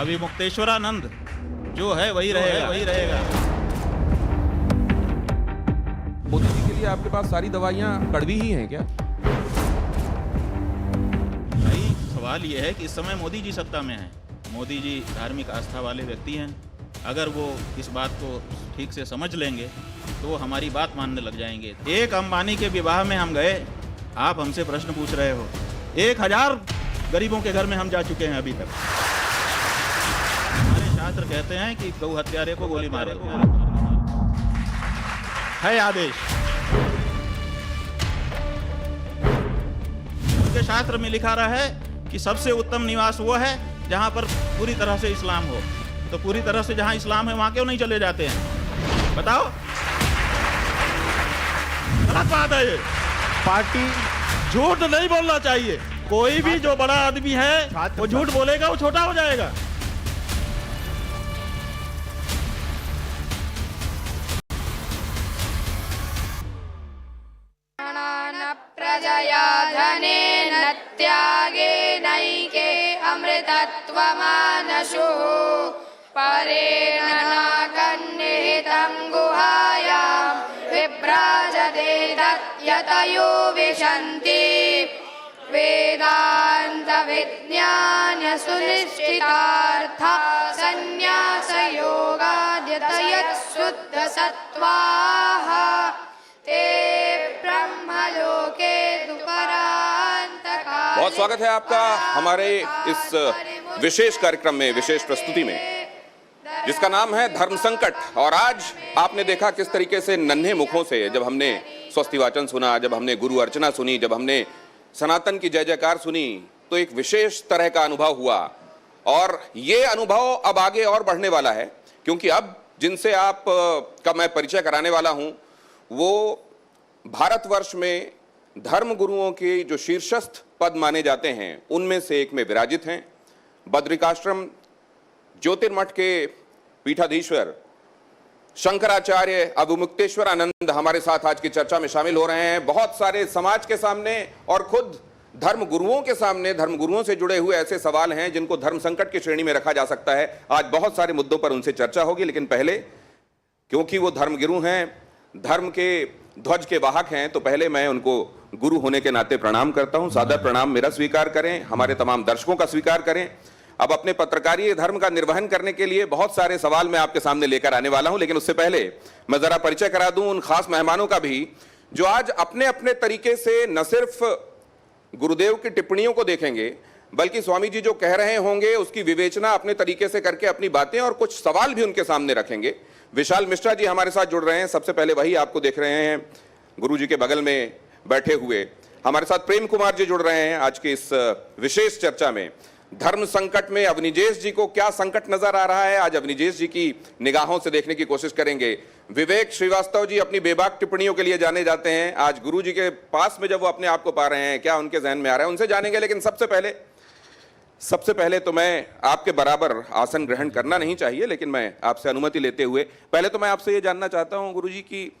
अभिमुक्तेश्वरानंद जो है वही रहेगा। मोदी जी के लिए आपके पास सारी दवाइयाँ कड़वी ही हैं क्या? भाई सवाल ये है कि इस समय मोदी जी सत्ता में हैं। मोदी जी धार्मिक आस्था वाले व्यक्ति हैं। अगर वो इस बात को ठीक से समझ लेंगे तो वो हमारी बात मानने लग जाएंगे। एक अंबानी के विवाह में हम गए, आप हमसे प्रश्न पूछ रहे हो। 1000 गरीबों के घर में हम जा चुके हैं अभी तक। हमारे शास्त्र कहते हैं कि गौ हत्यारे को गोली मारो, है आदेश। उनके शास्त्र में लिखा रहा है कि सबसे उत्तम निवास वो है जहां पर पूरी तरह से इस्लाम हो। तो पूरी तरह से जहां इस्लाम है वहां क्यों नहीं चले जाते हैं? बताओ, गलत बात है ये। पार्टी झूठ नहीं बोलना चाहिए। कोई भी जो बड़ा आदमी है वो झूठ बोलेगा, वो छोटा हो जाएगा। प्रजया धनेन त्यागेनैके अमृतत्वमानशुः परेण नाकन्निहितं गुहायां विभ्राजते तत्यतयो विशन्ति वेदान्तविज्ञानसुनिश्चितार्था संन्यासयोगाद्यतयः ते ब्रह्मलोके दुपरान्तकाले। बहुत स्वागत है आपका हमारे इस विशेष कार्यक्रम में, विशेष प्रस्तुति में, जिसका नाम है धर्म संकट। और आज आपने देखा किस तरीके से नन्हे मुखों से जब हमने स्वस्ति वाचन सुना, जब हमने गुरु अर्चना सुनी, जब हमने सनातन की जय जयकार सुनी, तो एक विशेष तरह का अनुभव हुआ। और ये अनुभव अब आगे और बढ़ने वाला है, क्योंकि अब जिनसे आप का मैं परिचय कराने वाला हूं वो भारतवर्ष में धर्म गुरुओं के जो शीर्षस्थ पद माने जाते हैं उनमें से एक में विराजित हैं। बद्रिकाश्रम ज्योतिर्मठ के पीठाधीश्वर शंकराचार्य अभिमुक्तेश्वरानंद हमारे साथ आज की चर्चा में शामिल हो रहे हैं। बहुत सारे समाज के सामने और खुद धर्म गुरुओं के सामने धर्म गुरुओं से जुड़े हुए ऐसे सवाल हैं जिनको धर्म संकट की श्रेणी में रखा जा सकता है। आज बहुत सारे मुद्दों पर उनसे चर्चा होगी, लेकिन पहले, क्योंकि वो धर्मगुरु हैं, धर्म के ध्वज के वाहक हैं, तो पहले मैं उनको गुरु होने के नाते प्रणाम करता हूं। सादर प्रणाम मेरा स्वीकार करें, हमारे तमाम दर्शकों का स्वीकार करें। अब अपने पत्रकारीय धर्म का निर्वहन करने के लिए बहुत सारे सवाल मैं आपके सामने लेकर आने वाला हूं, लेकिन उससे पहले मैं जरा परिचय करा दूं उन खास मेहमानों का भी जो आज अपने अपने तरीके से न सिर्फ गुरुदेव की टिप्पणियों को देखेंगे, बल्कि स्वामी जी जो कह रहे होंगे उसकी विवेचना अपने तरीके से करके अपनी बातें और कुछ सवाल भी उनके सामने रखेंगे। विशाल मिश्रा जी हमारे साथ जुड़ रहे हैं। सबसे पहले वही आपको देख रहे हैं गुरु जी के बगल में बैठे हुए। हमारे साथ प्रेम कुमार जी जुड़ रहे हैं आज की इस विशेष चर्चा में। धर्म संकट में अवनिजेश जी को क्या संकट नजर आ रहा है, आज अवनिजेश जी की निगाहों से देखने की कोशिश करेंगे। विवेक श्रीवास्तव जी अपनी बेबाक टिप्पणियों के लिए जाने जाते हैं। आज गुरु जी के पास में जब वो अपने आप को पा रहे हैं, क्या उनके जहन में आ रहा है, उनसे जानेंगे। लेकिन सबसे पहले तो मैं आपके बराबर आसन ग्रहण करना नहीं चाहिए, लेकिन मैं आपसे अनुमति लेते हुए पहले तो मैं आपसे ये जानना चाहता हूं गुरुजी कि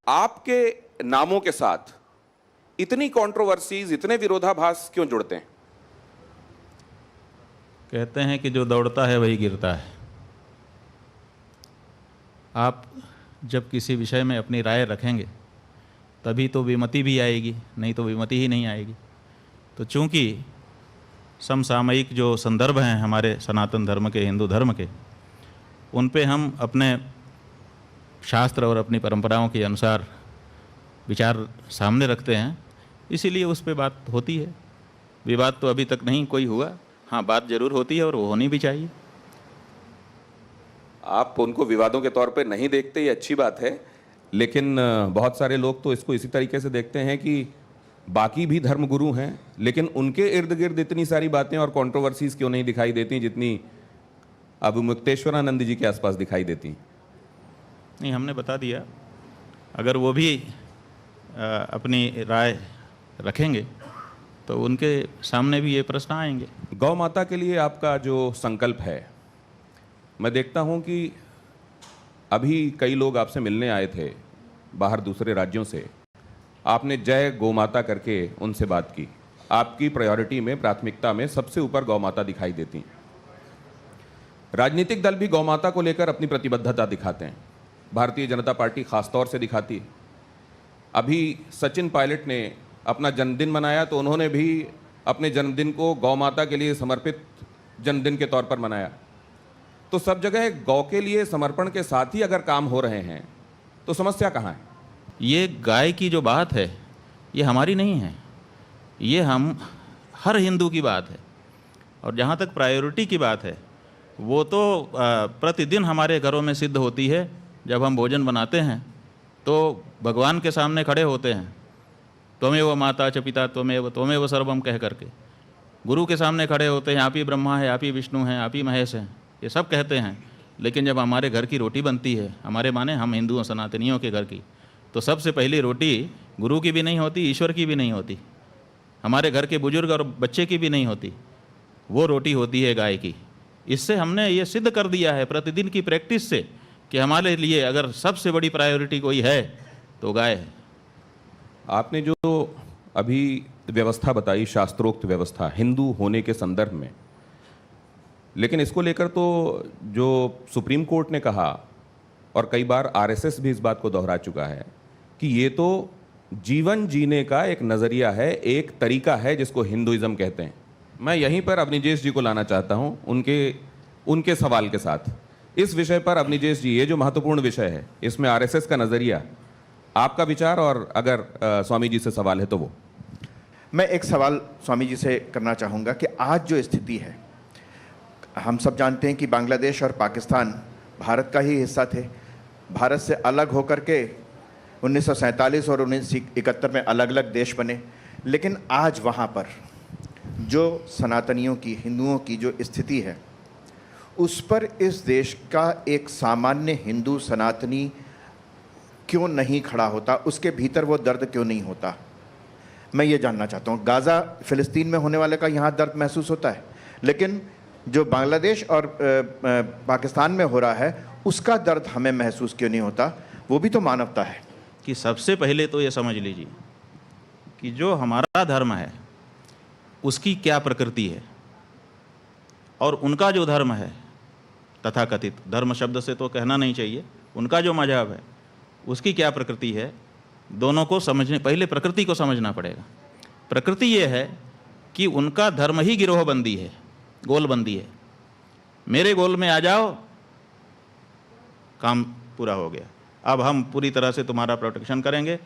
आपके नामों के साथ इतनी कंट्रोवर्सीज, इतने विरोधाभास क्यों जुड़ते हैं? कहते हैं कि जो दौड़ता है वही गिरता है। आप जब किसी विषय में अपनी राय रखेंगे तभी तो विमति भी आएगी, नहीं तो विमति ही नहीं आएगी। तो चूंकि समसामयिक जो संदर्भ हैं हमारे सनातन धर्म के, हिंदू धर्म के, उन पे हम अपने शास्त्र और अपनी परंपराओं के अनुसार विचार सामने रखते हैं, इसीलिए उस पे बात होती है। विवाद तो अभी तक नहीं कोई हुआ, हाँ बात जरूर होती है और वो होनी भी चाहिए। आप उनको विवादों के तौर पे नहीं देखते, ये अच्छी बात है, लेकिन बहुत सारे लोग तो इसको इसी तरीके से देखते हैं कि बाकी भी धर्म गुरु हैं, लेकिन उनके इर्द गिर्द इतनी सारी बातें और कंट्रोवर्सीज क्यों नहीं दिखाई देती जितनी अभिमुक्तेश्वरानंद जी के आसपास दिखाई देती? नहीं, हमने बता दिया। अगर वो भी अपनी राय रखेंगे तो उनके सामने भी ये प्रश्न आएंगे। गौ माता के लिए आपका जो संकल्प है, मैं देखता हूं कि अभी कई लोग आपसे मिलने आए थे बाहर दूसरे राज्यों से। आपने जय गौ माता करके उनसे बात की। आपकी प्रायोरिटी में, प्राथमिकता में सबसे ऊपर गौ माता दिखाई देती। राजनीतिक दल भी गौ माता को लेकर अपनी प्रतिबद्धता दिखाते हैं। भारतीय जनता पार्टी खासतौर से दिखाती है। अभी सचिन पायलट ने अपना जन्मदिन मनाया तो उन्होंने भी अपने जन्मदिन को गौ माता के लिए समर्पित जन्मदिन के तौर पर मनाया। तो सब जगह गौ के लिए समर्पण के साथ ही अगर काम हो रहे हैं तो समस्या कहाँ है? ये गाय की जो बात है ये हमारी नहीं है, ये हम हर हिंदू की बात है। और जहाँ तक प्रायोरिटी की बात है वो तो प्रतिदिन हमारे घरों में सिद्ध होती है। जब हम भोजन बनाते हैं तो भगवान के सामने खड़े होते हैं, त्वमेव माता च पिता त्वमेव सर्वम कह करके गुरु के सामने खड़े होते हैं। आप ही ब्रह्मा है, आप ही विष्णु हैं, आप ही महेश हैं, ये सब कहते हैं। लेकिन जब हमारे घर की रोटी बनती है, हमारे माने हम हिंदुओं सनातनियों के घर की, तो सबसे पहली रोटी गुरु की भी नहीं होती, ईश्वर की भी नहीं होती, हमारे घर के बुजुर्ग और बच्चे की भी नहीं होती, वो रोटी होती है गाय की। इससे हमने ये सिद्ध कर दिया है प्रतिदिन की प्रैक्टिस से कि हमारे लिए अगर सबसे बड़ी प्रायोरिटी कोई है तो गाय है। आपने जो अभी व्यवस्था बताई, शास्त्रोक्त व्यवस्था हिंदू होने के संदर्भ में, लेकिन इसको लेकर तो जो सुप्रीम कोर्ट ने कहा और कई बार आरएसएस भी इस बात को दोहरा चुका है कि ये तो जीवन जीने का एक नज़रिया है, एक तरीका है जिसको हिंदुइज्म कहते हैं। मैं यहीं पर अवनिजेश जी को लाना चाहता हूं उनके सवाल के साथ। इस विषय पर अवनिजेश जी, ये जो महत्वपूर्ण विषय है इसमें आरएसएस का नज़रिया, आपका विचार, और अगर स्वामी जी से सवाल है तो वो। मैं एक सवाल स्वामी जी से करना चाहूँगा कि आज जो स्थिति है, हम सब जानते हैं कि बांग्लादेश और पाकिस्तान भारत का ही हिस्सा थे। भारत से अलग होकर के 1947 और 1971 में अलग अलग देश बने। लेकिन आज वहाँ पर जो सनातनियों की, हिंदुओं की जो स्थिति है, उस पर इस देश का एक सामान्य हिंदू सनातनी क्यों नहीं खड़ा होता? उसके भीतर वो दर्द क्यों नहीं होता? मैं ये जानना चाहता हूँ। गाज़ा फ़िलिस्तीन में होने वाले का यहाँ दर्द महसूस होता है, लेकिन जो बांग्लादेश और पाकिस्तान में हो रहा है उसका दर्द हमें महसूस क्यों नहीं होता? वो भी तो मानवता है। कि सबसे पहले तो ये समझ लीजिए कि जो हमारा धर्म है उसकी क्या प्रकृति है और उनका जो धर्म है, तथाकथित धर्म शब्द से तो कहना नहीं चाहिए, उनका जो मजहब है उसकी क्या प्रकृति है, दोनों को समझने, पहले प्रकृति को समझना पड़ेगा। प्रकृति ये है कि उनका धर्म ही गिरोहबंदी है, गोलबंदी है। मेरे गोल में आ जाओ, काम पूरा हो गया, अब हम पूरी तरह से तुम्हारा प्रोटेक्शन करेंगे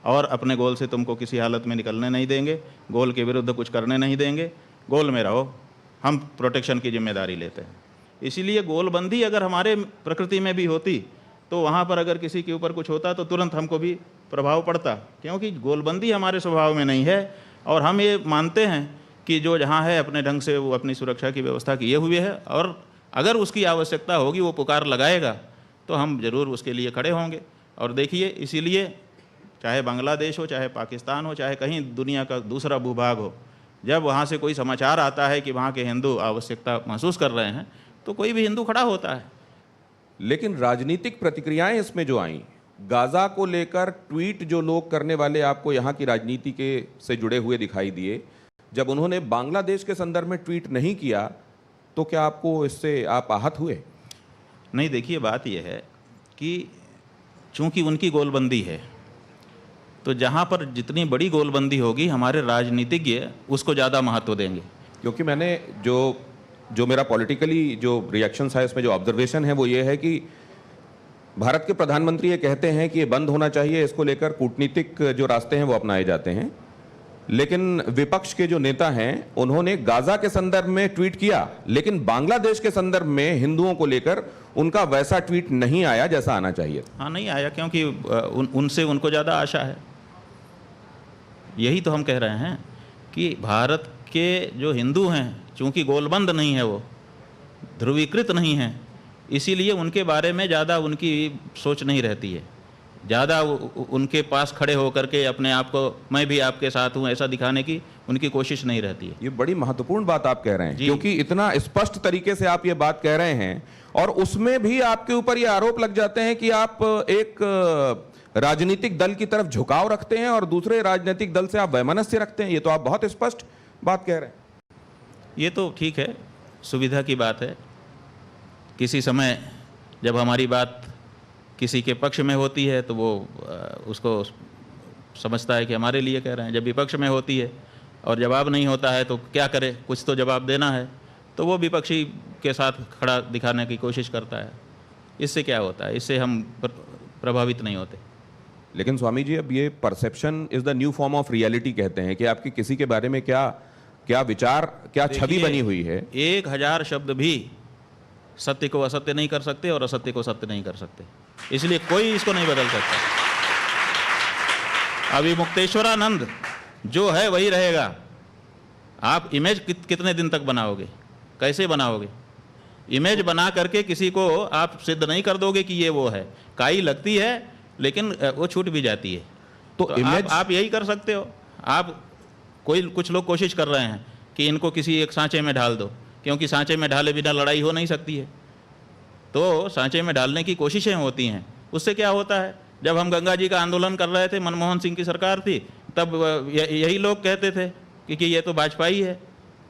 और अपने गोल से तुमको किसी हालत में निकलने नहीं देंगे, गोल के विरुद्ध कुछ करने नहीं देंगे, गोल में रहो, हम प्रोटेक्शन की जिम्मेदारी लेते हैं। इसीलिए गोलबंदी अगर हमारे प्रकृति में भी होती तो वहाँ पर अगर किसी के ऊपर कुछ होता तो तुरंत हमको भी प्रभाव पड़ता, क्योंकि गोलबंदी हमारे स्वभाव में नहीं है। और हम ये मानते हैं कि जो जहाँ है अपने ढंग से वो अपनी सुरक्षा की व्यवस्था किए हुए है, और अगर उसकी आवश्यकता होगी, वो पुकार लगाएगा तो हम ज़रूर उसके लिए खड़े होंगे। और देखिए, इसीलिए चाहे बांग्लादेश हो, चाहे पाकिस्तान हो, चाहे कहीं दुनिया का दूसरा भूभाग हो, जब वहाँ से कोई समाचार आता है कि वहाँ के हिंदू आवश्यकता महसूस कर रहे हैं तो कोई भी हिंदू खड़ा होता है। लेकिन राजनीतिक प्रतिक्रियाएं इसमें जो आई, गाज़ा को लेकर ट्वीट जो लोग करने वाले आपको यहाँ की राजनीति के से जुड़े हुए दिखाई दिए, जब उन्होंने बांग्लादेश के संदर्भ में ट्वीट नहीं किया तो क्या आपको इससे आप आहत हुए? नहीं, देखिए बात यह है कि चूंकि उनकी गोलबंदी है तो जहाँ पर जितनी बड़ी गोलबंदी होगी हमारे राजनीतिज्ञ उसको ज़्यादा महत्व देंगे। क्योंकि मैंने जो मेरा पॉलिटिकली जो रिएक्शंस है, इसमें जो ऑब्जर्वेशन है वो ये है कि भारत के प्रधानमंत्री ये कहते हैं कि ये बंद होना चाहिए, इसको लेकर कूटनीतिक जो रास्ते हैं वो अपनाए जाते हैं। लेकिन विपक्ष के जो नेता हैं उन्होंने गाज़ा के संदर्भ में ट्वीट किया, लेकिन बांग्लादेश के संदर्भ में हिंदुओं को लेकर उनका वैसा ट्वीट नहीं आया जैसा आना चाहिए। हाँ, नहीं आया क्योंकि उनसे उनको ज़्यादा आशा है। यही तो हम कह रहे हैं कि भारत के जो हिंदू हैं, चूँकि गोलबंद नहीं है, वो ध्रुवीकृत नहीं है, इसीलिए उनके बारे में ज़्यादा उनकी सोच नहीं रहती है। ज़्यादा उनके पास खड़े होकर के अपने आप को मैं भी आपके साथ हूँ ऐसा दिखाने की उनकी कोशिश नहीं रहती है। ये बड़ी महत्वपूर्ण बात आप कह रहे हैं, क्योंकि इतना स्पष्ट तरीके से आप ये बात कह रहे हैं और उसमें भी आपके ऊपर ये आरोप लग जाते हैं कि आप एक राजनीतिक दल की तरफ झुकाव रखते हैं और दूसरे राजनीतिक दल से आप वैमनस्य रखते हैं। ये तो आप बहुत स्पष्ट बात कह रहे हैं। ये तो ठीक है, सुविधा की बात है, किसी समय जब हमारी बात किसी के पक्ष में होती है तो वो उसको समझता है कि हमारे लिए कह रहे हैं, जब विपक्ष में होती है और जवाब नहीं होता है तो क्या करे, कुछ तो जवाब देना है, तो वो विपक्षी के साथ खड़ा दिखाने की कोशिश करता है। इससे क्या होता है, इससे हम प्रभावित नहीं होते। लेकिन स्वामी जी, अब ये perception is the new form of reality कहते हैं कि आपकी किसी के बारे में क्या क्या विचार, क्या छवि बनी हुई है। 1000 शब्द भी सत्य को असत्य नहीं कर सकते और असत्य को सत्य नहीं कर सकते, इसलिए कोई इसको नहीं बदल सकता। अभी मुक्तेश्वरानंद जो है वही रहेगा। आप इमेज कितने दिन तक बनाओगे, कैसे बनाओगे? इमेज बना करके किसी को आप सिद्ध नहीं कर दोगे कि ये वो है। काई लगती है लेकिन वो छूट भी जाती है। तो इमेज आप यही कर सकते हो। आप कुछ लोग कोशिश कर रहे हैं कि इनको किसी एक सांचे में ढाल दो, क्योंकि सांचे में ढाले बिना लड़ाई हो नहीं सकती है। तो सांचे में डालने की कोशिशें होती हैं। उससे क्या होता है, जब हम गंगा जी का आंदोलन कर रहे थे, मनमोहन सिंह की सरकार थी, तब यही लोग कहते थे कि ये तो वाजपेयी है,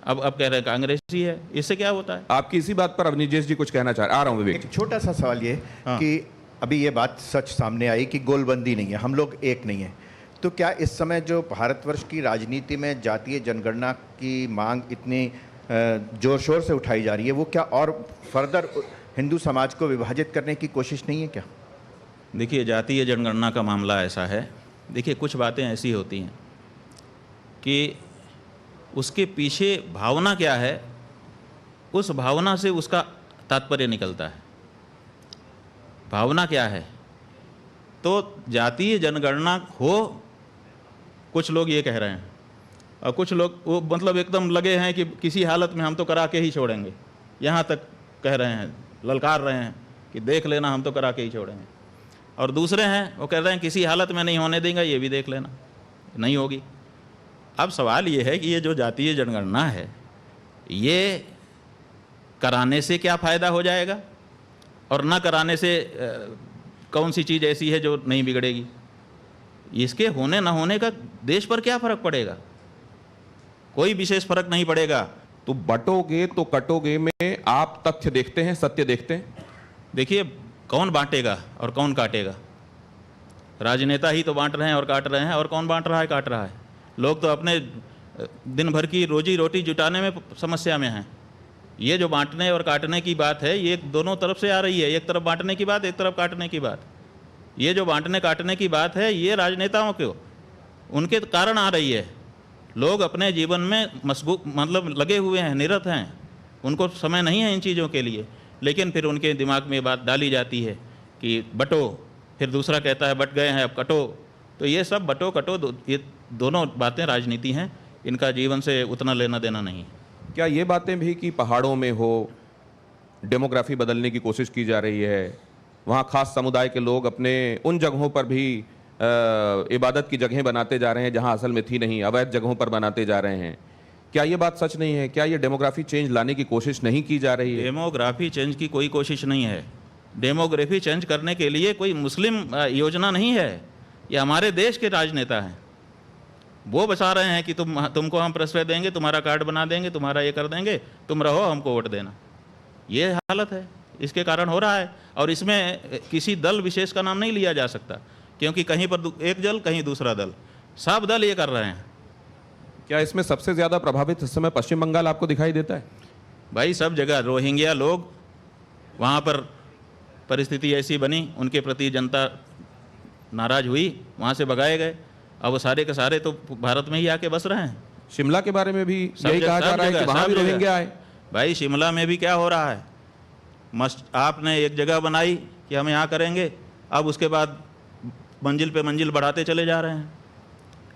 अब कह रहे हैं कांग्रेसी है। इससे क्या होता है? आपकी इसी बात पर अवनीश जी कुछ कहना चाह रहे? आ रहा हूं विवेक। एक छोटा सा सवाल ये कि अभी ये बात सच सामने आई कि गोलबंदी नहीं है, हम लोग एक नहीं है, तो क्या इस समय जो भारतवर्ष की राजनीति में जातीय जनगणना की मांग इतनी जोर शोर से उठाई जा रही है, वो क्या और फर्दर हिंदू समाज को विभाजित करने की कोशिश नहीं है क्या? देखिए, जातीय जनगणना का मामला ऐसा है, देखिए कुछ बातें ऐसी होती हैं कि उसके पीछे भावना क्या है, उस भावना से उसका तात्पर्य निकलता है। भावना क्या है? तो जातीय जनगणना हो, कुछ लोग ये कह रहे हैं, और कुछ लोग वो मतलब एकदम लगे हैं कि किसी हालत में हम तो करा के ही छोड़ेंगे, यहाँ तक कह रहे हैं, ललकार रहे हैं कि देख लेना, हम तो करा के ही छोड़ेंगे। और दूसरे हैं वो कह रहे हैं किसी हालत में नहीं होने देंगे, ये भी देख लेना, नहीं होगी। अब सवाल ये है कि ये जो जातीय जनगणना है, ये कराने से क्या फ़ायदा हो जाएगा और न कराने से कौन सी चीज़ ऐसी है जो नहीं बिगड़ेगी? इसके होने न होने का देश पर क्या फ़र्क पड़ेगा? कोई विशेष फ़र्क नहीं पड़ेगा। तो बटोगे तो कटोगे में आप तथ्य देखते हैं, सत्य देखते हैं? देखिए, कौन बांटेगा और कौन काटेगा? राजनेता ही तो बांट रहे हैं और काट रहे हैं, और कौन बांट रहा है, काट रहा है? लोग तो अपने दिन भर की रोजी रोटी जुटाने में समस्या में हैं। ये जो बांटने और काटने की बात है, ये दोनों तरफ से आ रही है। एक तरफ बांटने की बात, एक तरफ काटने की बात। ये जो बांटने काटने की बात है, ये राजनेताओं को उनके कारण आ रही है। लोग अपने जीवन में मतलब लगे हुए हैं, निरत हैं, उनको समय नहीं है इन चीज़ों के लिए, लेकिन फिर उनके दिमाग में बात डाली जाती है कि बटो, फिर दूसरा कहता है बट गए हैं अब कटो। तो ये सब बटो कटो, ये दोनों बातें राजनीति हैं, इनका जीवन से उतना लेना देना नहीं। क्या ये बातें भी कि पहाड़ों में हो डेमोग्राफी बदलने की कोशिश की जा रही है, वहाँ खास समुदाय के लोग अपने उन जगहों पर भी इबादत की जगहें बनाते जा रहे हैं जहाँ असल में थी नहीं, अवैध जगहों पर बनाते जा रहे हैं, क्या ये बात सच नहीं है? क्या ये डेमोग्राफी चेंज लाने की कोशिश नहीं की जा रही है? डेमोग्राफी चेंज की कोई कोशिश नहीं है। डेमोग्राफी चेंज करने के लिए कोई मुस्लिम योजना नहीं है। ये हमारे देश के राजनेता हैं, वो बता रहे हैं कि तुमको हम प्रश्रय देंगे, तुम्हारा कार्ड बना देंगे, तुम्हारा ये कर देंगे, तुम रहो, हमको वोट देना। ये हालत है, इसके कारण हो रहा है। और इसमें किसी दल विशेष का नाम नहीं लिया जा सकता, क्योंकि कहीं पर एक दल, कहीं दूसरा दल, सब दल ये कर रहे हैं। क्या इसमें सबसे ज़्यादा प्रभावित इस समय पश्चिम बंगाल आपको दिखाई देता है? भाई, सब जगह रोहिंग्या लोग, वहाँ पर परिस्थिति ऐसी बनी, उनके प्रति जनता नाराज़ हुई, वहाँ से भगाए गए। अब वो सारे के सारे तो भारत में ही आके बस रहे हैं। शिमला के बारे में भी यही कहा जा रहा है कि वहाँ भी रोहिंग्या आए। भाई, शिमला में भी क्या हो रहा है, आपने एक जगह बनाई कि हम यहाँ करेंगे, अब उसके बाद मंजिल पे मंजिल बढ़ाते चले जा रहे हैं,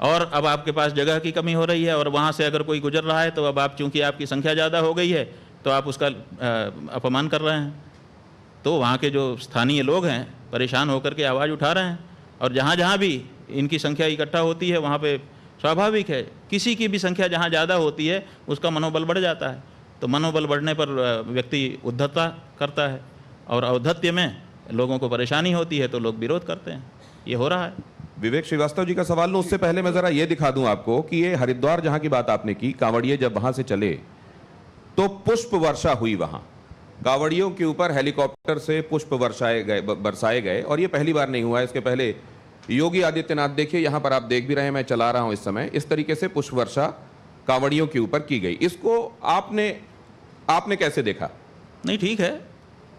और अब आपके पास जगह की कमी हो रही है, और वहाँ से अगर कोई गुजर रहा है तो अब आप, चूँकि आपकी संख्या ज़्यादा हो गई है, तो आप उसका अपमान कर रहे हैं। तो वहाँ के जो स्थानीय लोग हैं परेशान होकर के आवाज़ उठा रहे हैं, और जहाँ जहाँ भी इनकी संख्या इकट्ठा होती है, वहाँ पे स्वाभाविक है, किसी की भी संख्या जहाँ ज़्यादा होती है उसका मनोबल बढ़ जाता है। तो मनोबल बढ़ने पर व्यक्ति उद्धतता करता है, और औद्धत्य में लोगों को परेशानी होती है तो लोग विरोध करते हैं। ये हो रहा है। विवेक श्रीवास्तव जी का सवाल लो, उससे पहले मैं ज़रा ये दिखा दूं आपको कि ये हरिद्वार जहाँ की बात आपने की, कांवड़िए जब वहाँ से चले तो पुष्प वर्षा हुई वहाँ, कांवड़ियों के ऊपर हेलीकॉप्टर से पुष्प बरसाए गए और ये पहली बार नहीं हुआ है। इसके पहले योगी आदित्यनाथ, देखिए यहां पर आप देख भी रहे हैं, मैं चला रहा हूं इस समय, इस तरीके से पुष्प वर्षा कांवड़ियों के ऊपर की गई। इसको आपने कैसे देखा? नहीं, ठीक है,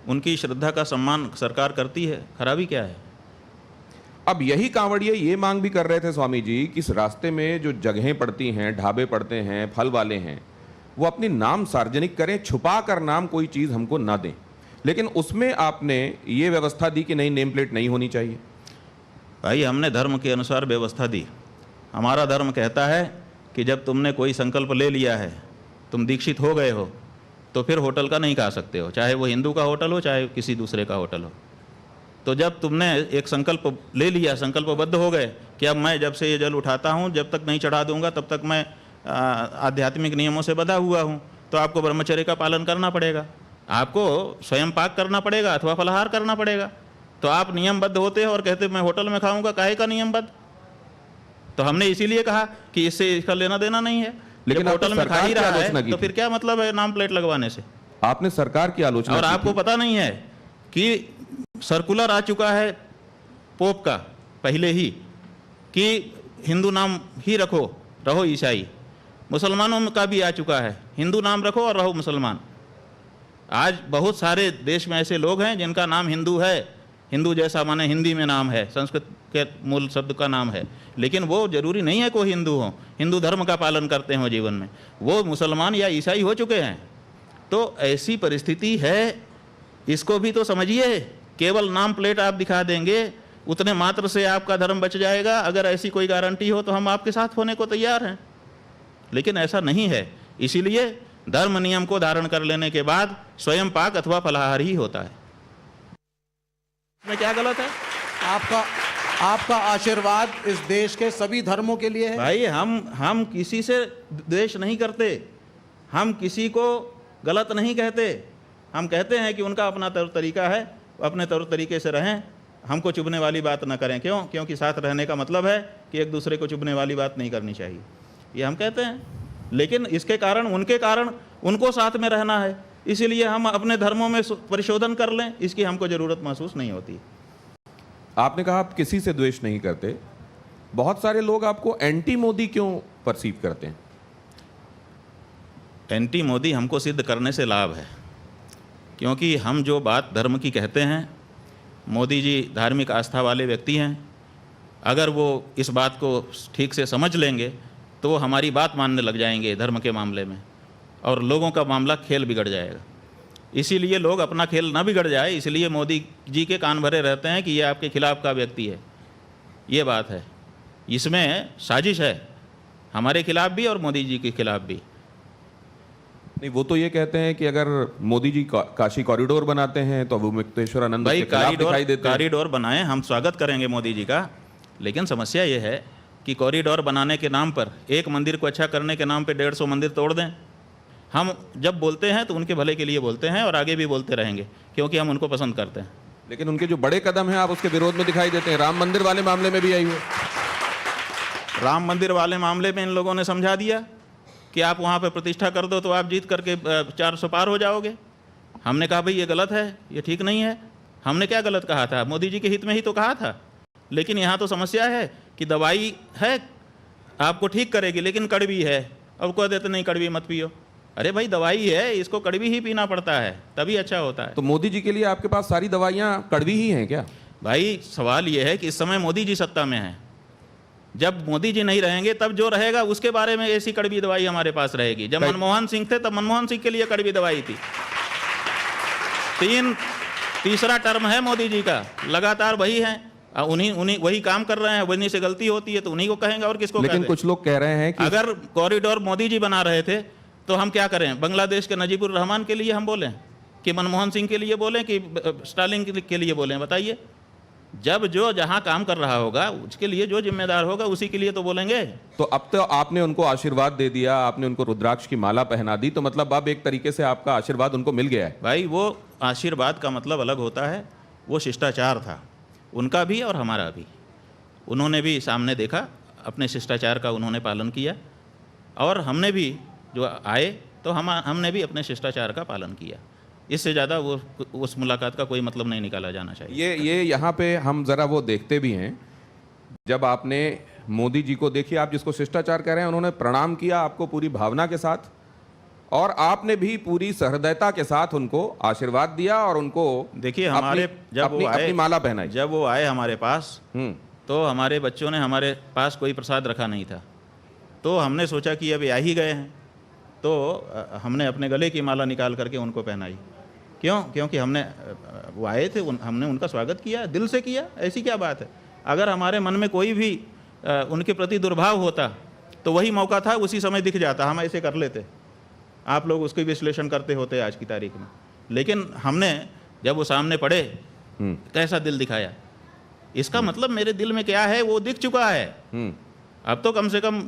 उनकी श्रद्धा का सम्मान सरकार करती है, खराबी क्या है? अब यही कांवड़िए ये मांग भी कर रहे थे स्वामी जी कि इस रास्ते में जो जगहें पड़ती हैं, ढाबे पड़ते हैं, फल वाले हैं, वो अपनी नाम सार्वजनिक करें, छुपा कर नाम कोई चीज़ हमको ना दें। लेकिन उसमें आपने ये व्यवस्था दी कि नहीं, नेम प्लेट नहीं होनी चाहिए। भाई, हमने धर्म के अनुसार व्यवस्था दी। हमारा धर्म कहता है कि जब तुमने कोई संकल्प ले लिया है, तुम दीक्षित हो गए हो, तो फिर होटल का नहीं खा सकते हो, चाहे वो हिंदू का होटल हो चाहे किसी दूसरे का होटल हो। तो जब तुमने एक संकल्प ले लिया, संकल्पबद्ध हो गए कि अब मैं जब से ये जल उठाता हूँ, जब तक नहीं चढ़ा दूंगा तब तक मैं आध्यात्मिक नियमों से बंधा हुआ हूँ, तो आपको ब्रह्मचर्य का पालन करना पड़ेगा, आपको स्वयं पाक करना पड़ेगा अथवा फलाहार करना पड़ेगा। तो आप नियमबद्ध होते हो और कहते मैं होटल में खाऊंगा, काहे का नियमबद्ध? तो हमने इसीलिए कहा कि इससे इसका लेना देना नहीं है। लेकिन होटल में खा ही रहा है तो थी। फिर क्या मतलब है नाम प्लेट लगवाने से? आपने सरकार की आलोचना और आपको पता नहीं है कि सर्कुलर आ चुका है पोप का पहले ही कि हिंदू नाम ही रखो, रहो ईसाई। मुसलमानों का भी आ चुका है, हिंदू नाम रखो और रहो मुसलमान। आज बहुत सारे देश में ऐसे लोग हैं जिनका नाम हिंदू है, हिंदू जैसा माने हिंदी में नाम है, संस्कृत के मूल शब्द का नाम है, लेकिन वो जरूरी नहीं है कोई हिंदू हो, हिंदू धर्म का पालन करते हो जीवन में, वो मुसलमान या ईसाई हो चुके हैं। तो ऐसी परिस्थिति है, इसको भी तो समझिए। केवल नाम प्लेट आप दिखा देंगे, उतने मात्र से आपका धर्म बच जाएगा। अगर ऐसी कोई गारंटी हो तो हम आपके साथ होने को तैयार हैं, लेकिन ऐसा नहीं है। इसीलिए धर्म नियम को धारण कर लेने के बाद स्वयं पाक अथवा फलाहार ही होता है। इसमें क्या गलत है? आपका आशीर्वाद इस देश के सभी धर्मों के लिए है। भाई, हम किसी से द्वेष नहीं करते, हम किसी को गलत नहीं कहते। हम कहते हैं कि उनका अपना तौर तरीका है, अपने तौर तरीके से रहें, हमको चुभने वाली बात ना करें। क्यों? क्योंकि साथ रहने का मतलब है कि एक दूसरे को चुभने वाली बात नहीं करनी चाहिए, ये हम कहते हैं। लेकिन इसके कारण उनको साथ में रहना है, इसीलिए हम अपने धर्मों में परिशोधन कर लें, इसकी हमको ज़रूरत महसूस नहीं होती। आपने कहा आप किसी से द्वेष नहीं करते, बहुत सारे लोग आपको एंटी मोदी क्यों परसीव करते हैं? एंटी मोदी हमको सिद्ध करने से लाभ है, क्योंकि हम जो बात धर्म की कहते हैं, मोदी जी धार्मिक आस्था वाले व्यक्ति हैं। अगर वो इस बात को ठीक से समझ लेंगे तो वो हमारी बात मानने लग जाएंगे धर्म के मामले में, और लोगों का मामला खेल बिगड़ जाएगा। इसीलिए लोग अपना खेल ना बिगड़ जाए, इसलिए मोदी जी के कान भरे रहते हैं कि ये आपके खिलाफ का व्यक्ति है। ये बात है, इसमें साजिश है, हमारे खिलाफ भी और मोदी जी के खिलाफ भी। नहीं, वो तो ये कहते हैं कि अगर मोदी जी काशी कॉरिडोर बनाते हैं तो वो मुक्तेश्वरानंद भाई, के खिलाफ दिखाई देते हैं। कॉरिडोर बनाएं, हम स्वागत करेंगे मोदी जी का, लेकिन समस्या ये है कि कॉरिडोर बनाने के नाम पर, एक मंदिर को अच्छा करने के नाम पे 150 मंदिर तोड़ दें। हम जब बोलते हैं तो उनके भले के लिए बोलते हैं और आगे भी बोलते रहेंगे, क्योंकि हम उनको पसंद करते हैं। लेकिन उनके जो बड़े कदम हैं आप उसके विरोध में दिखाई देते हैं। राम मंदिर वाले मामले में भी आई हुई। राम मंदिर वाले मामले में इन लोगों ने समझा दिया कि आप वहाँ पे प्रतिष्ठा कर दो तो आप जीत करके 400 पार हो जाओगे। हमने कहा भाई ये गलत है, ये ठीक नहीं है। हमने क्या गलत कहा था? मोदी जी के हित में ही तो कहा था। लेकिन यहाँ तो समस्या है कि दवाई है आपको ठीक करेगी, लेकिन कड़वी है। अब कह देते नहीं कड़वी मत पियो। अरे भाई, दवाई है, इसको कड़वी ही पीना पड़ता है, तभी अच्छा होता है। तो मोदी जी के लिए आपके पास सारी दवाइयाँ कड़वी ही हैं क्या? भाई, सवाल ये है कि इस समय मोदी जी सत्ता में हैं। जब मोदी जी नहीं रहेंगे तब जो रहेगा उसके बारे में ऐसी कड़वी दवाई हमारे पास रहेगी। जब मनमोहन सिंह थे तब मनमोहन सिंह के लिए कड़वी दवाई थी। तीसरा टर्म है मोदी जी का, लगातार वही है, उन्हीं वही काम कर रहे हैं। वहीं से गलती होती है तो उन्हीं को कहेंगे, और किसको? लेकिन कुछ लोग कह रहे हैं कि अगर कॉरिडोर मोदी जी बना रहे थे तो हम क्या करें? बांग्लादेश के नजीबुर रहमान के लिए हम बोलें कि मनमोहन सिंह के लिए बोलें कि स्टालिन के लिए बोलें? बताइए। जब जो जहां काम कर रहा होगा उसके लिए जो जिम्मेदार होगा उसी के लिए तो बोलेंगे। तो अब तो आपने उनको आशीर्वाद दे दिया, आपने उनको रुद्राक्ष की माला पहना दी, तो मतलब अब एक तरीके से आपका आशीर्वाद उनको मिल गया है। भाई, वो आशीर्वाद का मतलब अलग होता है, वो शिष्टाचार था उनका भी और हमारा भी। उन्होंने भी सामने देखा, अपने शिष्टाचार का उन्होंने पालन किया, और हमने भी जो आए तो हमने भी अपने शिष्टाचार का पालन किया। इससे ज़्यादा वो उस मुलाकात का कोई मतलब नहीं निकाला जाना चाहिए। ये यहाँ पे हम जरा वो देखते भी हैं, जब आपने मोदी जी को देखिए, आप जिसको शिष्टाचार कह रहे हैं, उन्होंने प्रणाम किया आपको पूरी भावना के साथ, और आपने भी पूरी सहृदयता के साथ उनको आशीर्वाद दिया और उनको देखिए हमारे अपनी माला पहनाई। जब वो आए हमारे पास, तो हमारे बच्चों ने हमारे पास कोई प्रसाद रखा नहीं था, तो हमने सोचा कि अब आ ही गए हैं, तो हमने अपने गले की माला निकाल करके उनको पहनाई। क्यों? क्योंकि वो आए थे, हमने उनका स्वागत किया, दिल से किया, ऐसी क्या बात है। अगर हमारे मन में कोई भी उनके प्रति दुर्भाव होता तो वही मौका था, उसी समय दिख जाता, हम ऐसे कर लेते, आप लोग उसकी विश्लेषण करते होते आज की तारीख में। लेकिन हमने जब वो सामने पड़े, कैसा दिल दिखाया, इसका मतलब मेरे दिल में क्या है वो दिख चुका है। अब तो कम से कम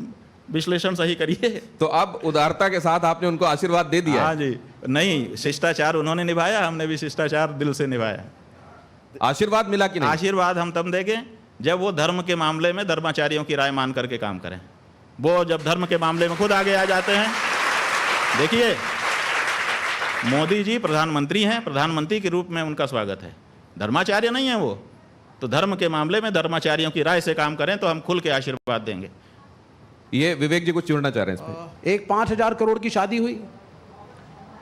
विश्लेषण सही करिए। तो अब उदारता के साथ आपने उनको आशीर्वाद दे दिया। हाँ जी, नहीं, शिष्टाचार उन्होंने निभाया, हमने भी शिष्टाचार दिल से निभाया। आशीर्वाद मिला कि नहीं? आशीर्वाद हम तब देंगे जब वो धर्म के मामले में धर्माचार्यों की राय मान करके काम करें। वो जब धर्म के मामले में खुद आगे आ जाते हैं, देखिए मोदी जी प्रधानमंत्री हैं, प्रधानमंत्री के रूप में उनका स्वागत है, धर्माचार्य नहीं है वो, तो धर्म के मामले में धर्माचार्यों की राय से काम करें तो हम खुल के आशीर्वाद देंगे। ये विवेक जी कुछ जोड़ना चाह रहे हैं इस पे? एक 5,000 करोड़ की शादी हुई,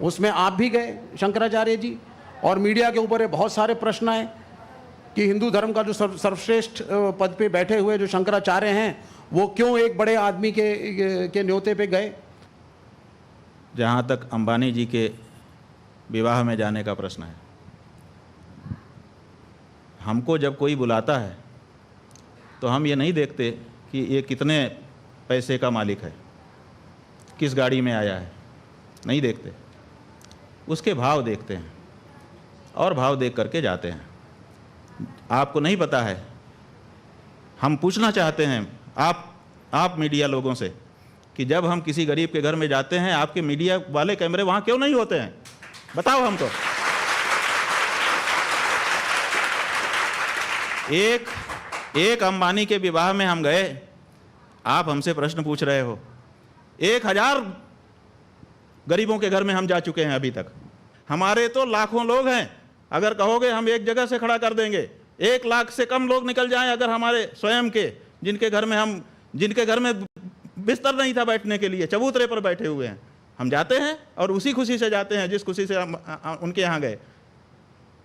उसमें आप भी गए शंकराचार्य जी, और मीडिया के ऊपर बहुत सारे प्रश्न आए कि हिंदू धर्म का जो सर्वश्रेष्ठ पद पे बैठे हुए जो शंकराचार्य हैं वो क्यों एक बड़े आदमी के न्योते पे गए। जहाँ तक अंबानी जी के विवाह में जाने का प्रश्न है, हमको जब कोई बुलाता है तो हम ये नहीं देखते कि ये कितने पैसे का मालिक है, किस गाड़ी में आया है, नहीं देखते, उसके भाव देखते हैं और भाव देख करके जाते हैं। आपको नहीं पता है, हम पूछना चाहते हैं आप मीडिया लोगों से कि जब हम किसी गरीब के घर में जाते हैं, आपके मीडिया वाले कैमरे वहाँ क्यों नहीं होते हैं, बताओ हमको। एक अंबानी के विवाह में हम गए, आप हमसे प्रश्न पूछ रहे हो। 1,000 गरीबों के घर में हम जा चुके हैं अभी तक, हमारे तो लाखों लोग हैं। अगर कहोगे हम एक जगह से खड़ा कर देंगे, 1 लाख से कम लोग निकल जाएं अगर हमारे स्वयं के, जिनके घर में बिस्तर नहीं था बैठने के लिए, चबूतरे पर बैठे हुए हैं, हम जाते हैं और उसी खुशी से जाते हैं जिस खुशी से हम उनके यहाँ गए,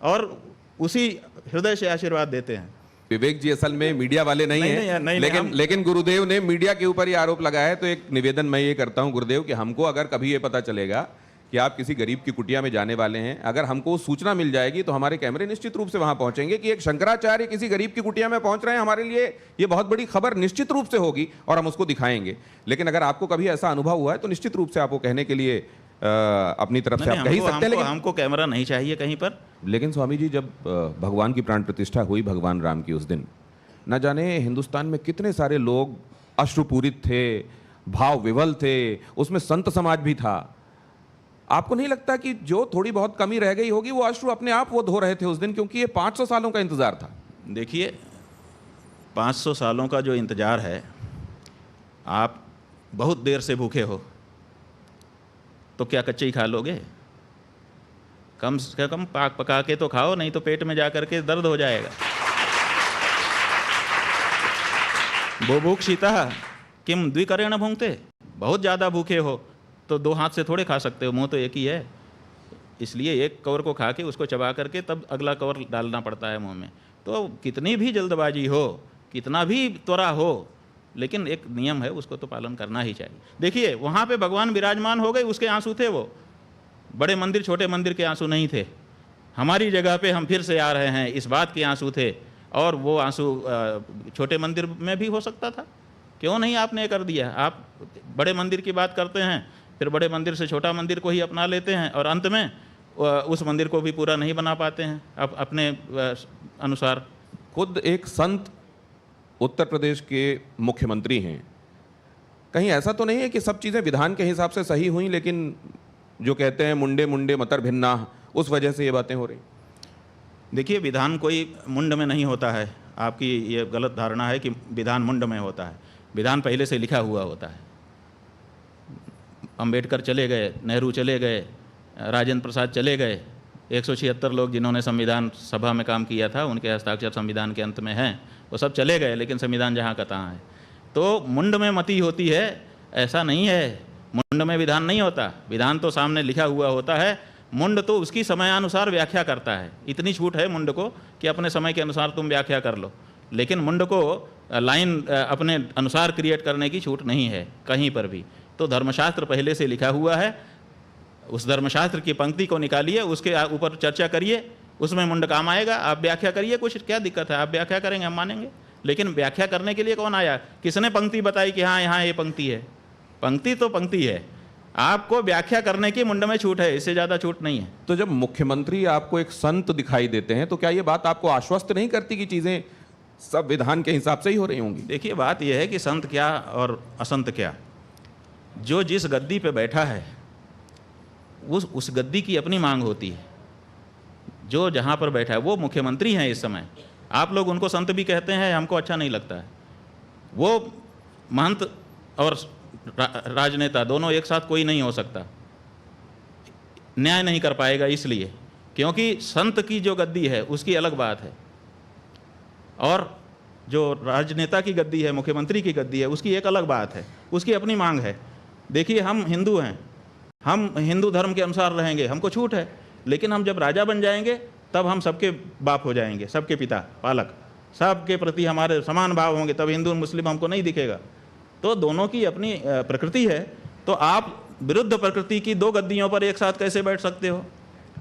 और उसी हृदय से आशीर्वाद देते हैं। विवेक जी असल में मीडिया वाले नहीं हैं, लेकिन गुरुदेव ने मीडिया के ऊपर ये आरोप लगाया है, तो एक निवेदन मैं ये करता हूं गुरुदेव कि हमको अगर कभी ये पता चलेगा कि आप किसी गरीब की कुटिया में जाने वाले हैं, अगर हमको सूचना मिल जाएगी तो हमारे कैमरे निश्चित रूप से वहां पहुंचेंगे कि एक शंकराचार्य किसी गरीब की कुटिया में पहुंच रहे हैं, हमारे लिए ये बहुत बड़ी खबर निश्चित रूप से होगी और हम उसको दिखाएंगे। लेकिन अगर आपको कभी ऐसा अनुभव हुआ है तो निश्चित रूप से आपको कहने के लिए अपनी तरफ से आप कह ही सकते हैं, लेकिन हमको कैमरा नहीं चाहिए कहीं पर। लेकिन स्वामी जी, जब भगवान की प्राण प्रतिष्ठा हुई भगवान राम की, उस दिन न जाने हिंदुस्तान में कितने सारे लोग अश्रुपूरित थे, भाव विवल थे, उसमें संत समाज भी था। आपको नहीं लगता कि जो थोड़ी बहुत कमी रह गई होगी वो अश्रु अपने आप वो धो रहे थे उस दिन, क्योंकि ये 500 सालों का इंतजार था? देखिए 500 सालों का जो इंतजार है, आप बहुत देर से भूखे हो तो क्या कच्चे ही खा लोगे? कम से कम पका के तो खाओ, नहीं तो पेट में जा करके दर्द हो जाएगा। बुभुक्षितः किम द्विकरेण भुंक्ते, बहुत ज़्यादा भूखे हो तो 2 हाथ से थोड़े खा सकते हो, मुंह तो एक ही है, इसलिए एक कवर को खा के उसको चबा करके तब अगला कवर डालना पड़ता है मुंह में। तो कितनी भी जल्दबाजी हो, कितना भी त्वरा हो, लेकिन एक नियम है, उसको तो पालन करना ही चाहिए। देखिए वहाँ पे भगवान विराजमान हो गए, उसके आंसू थे वो, बड़े मंदिर छोटे मंदिर के आंसू नहीं थे। हमारी जगह पे हम फिर से आ रहे हैं, इस बात के आंसू थे, और वो आंसू छोटे मंदिर में भी हो सकता था, क्यों नहीं आपने कर दिया? आप बड़े मंदिर की बात करते हैं, फिर बड़े मंदिर से छोटा मंदिर को ही अपना लेते हैं, और अंत में उस मंदिर को भी पूरा नहीं बना पाते हैं अपने अनुसार। खुद एक संत उत्तर प्रदेश के मुख्यमंत्री हैं, कहीं ऐसा तो नहीं है कि सब चीज़ें विधान के हिसाब से सही हुई, लेकिन जो कहते हैं मुंडे मुंडे मतर भिन्ना, उस वजह से ये बातें हो रही? देखिए विधान कोई मुंड में नहीं होता है, आपकी ये गलत धारणा है कि विधान मुंड में होता है। विधान पहले से लिखा हुआ होता है। अंबेडकर चले गए, नेहरू चले गए, राजेंद्र प्रसाद चले गए, 176 लोग जिन्होंने संविधान सभा में काम किया था, उनके हस्ताक्षर संविधान के अंत में हैं, वो सब चले गए, लेकिन संविधान जहाँ का तहाँ है। तो मुंड में मति होती है, ऐसा नहीं है। मुंड में विधान नहीं होता, विधान तो सामने लिखा हुआ होता है, मुंड तो उसकी समयानुसार व्याख्या करता है। इतनी छूट है मुंड को कि अपने समय के अनुसार तुम व्याख्या कर लो, लेकिन मुंड को लाइन अपने अनुसार क्रिएट करने की छूट नहीं है कहीं पर भी। तो धर्मशास्त्र पहले से लिखा हुआ है, उस धर्मशास्त्र की पंक्ति को निकालिए, उसके ऊपर चर्चा करिए, उसमें मुंड काम आएगा। आप व्याख्या करिए, कुछ क्या दिक्कत है, आप व्याख्या करेंगे हम मानेंगे। लेकिन व्याख्या करने के लिए कौन आया, किसने पंक्ति बताई कि हाँ यहाँ ये पंक्ति है? पंक्ति तो पंक्ति है, आपको व्याख्या करने की मुंड में छूट है, इससे ज़्यादा छूट नहीं है। तो जब मुख्यमंत्री आपको एक संत दिखाई देते हैं तो क्या ये बात आपको आश्वस्त नहीं करती कि चीज़ें सब विधान के हिसाब से ही हो रही होंगी? देखिए, बात यह है कि संत क्या और असंत क्या, जो जिस गद्दी पे बैठा है उस गद्दी की अपनी मांग होती है। जो जहाँ पर बैठा है, वो मुख्यमंत्री हैं इस समय, आप लोग उनको संत भी कहते हैं, हमको अच्छा नहीं लगता है। वो महंत और राजनेता दोनों एक साथ कोई नहीं हो सकता, न्याय नहीं कर पाएगा, इसलिए क्योंकि संत की जो गद्दी है उसकी अलग बात है, और जो राजनेता की गद्दी है, मुख्यमंत्री की गद्दी है, उसकी एक अलग बात है, उसकी अपनी मांग है। देखिए, हम हिंदू हैं, हम हिंदू धर्म के अनुसार रहेंगे, हमको छूट है, लेकिन हम जब राजा बन जाएंगे तब हम सबके बाप हो जाएंगे, सबके पिता, पालक, सबके प्रति हमारे समान भाव होंगे, तब हिंदू मुस्लिम हमको नहीं दिखेगा। तो दोनों की अपनी प्रकृति है, तो आप विरुद्ध प्रकृति की दो गद्दियों पर एक साथ कैसे बैठ सकते हो?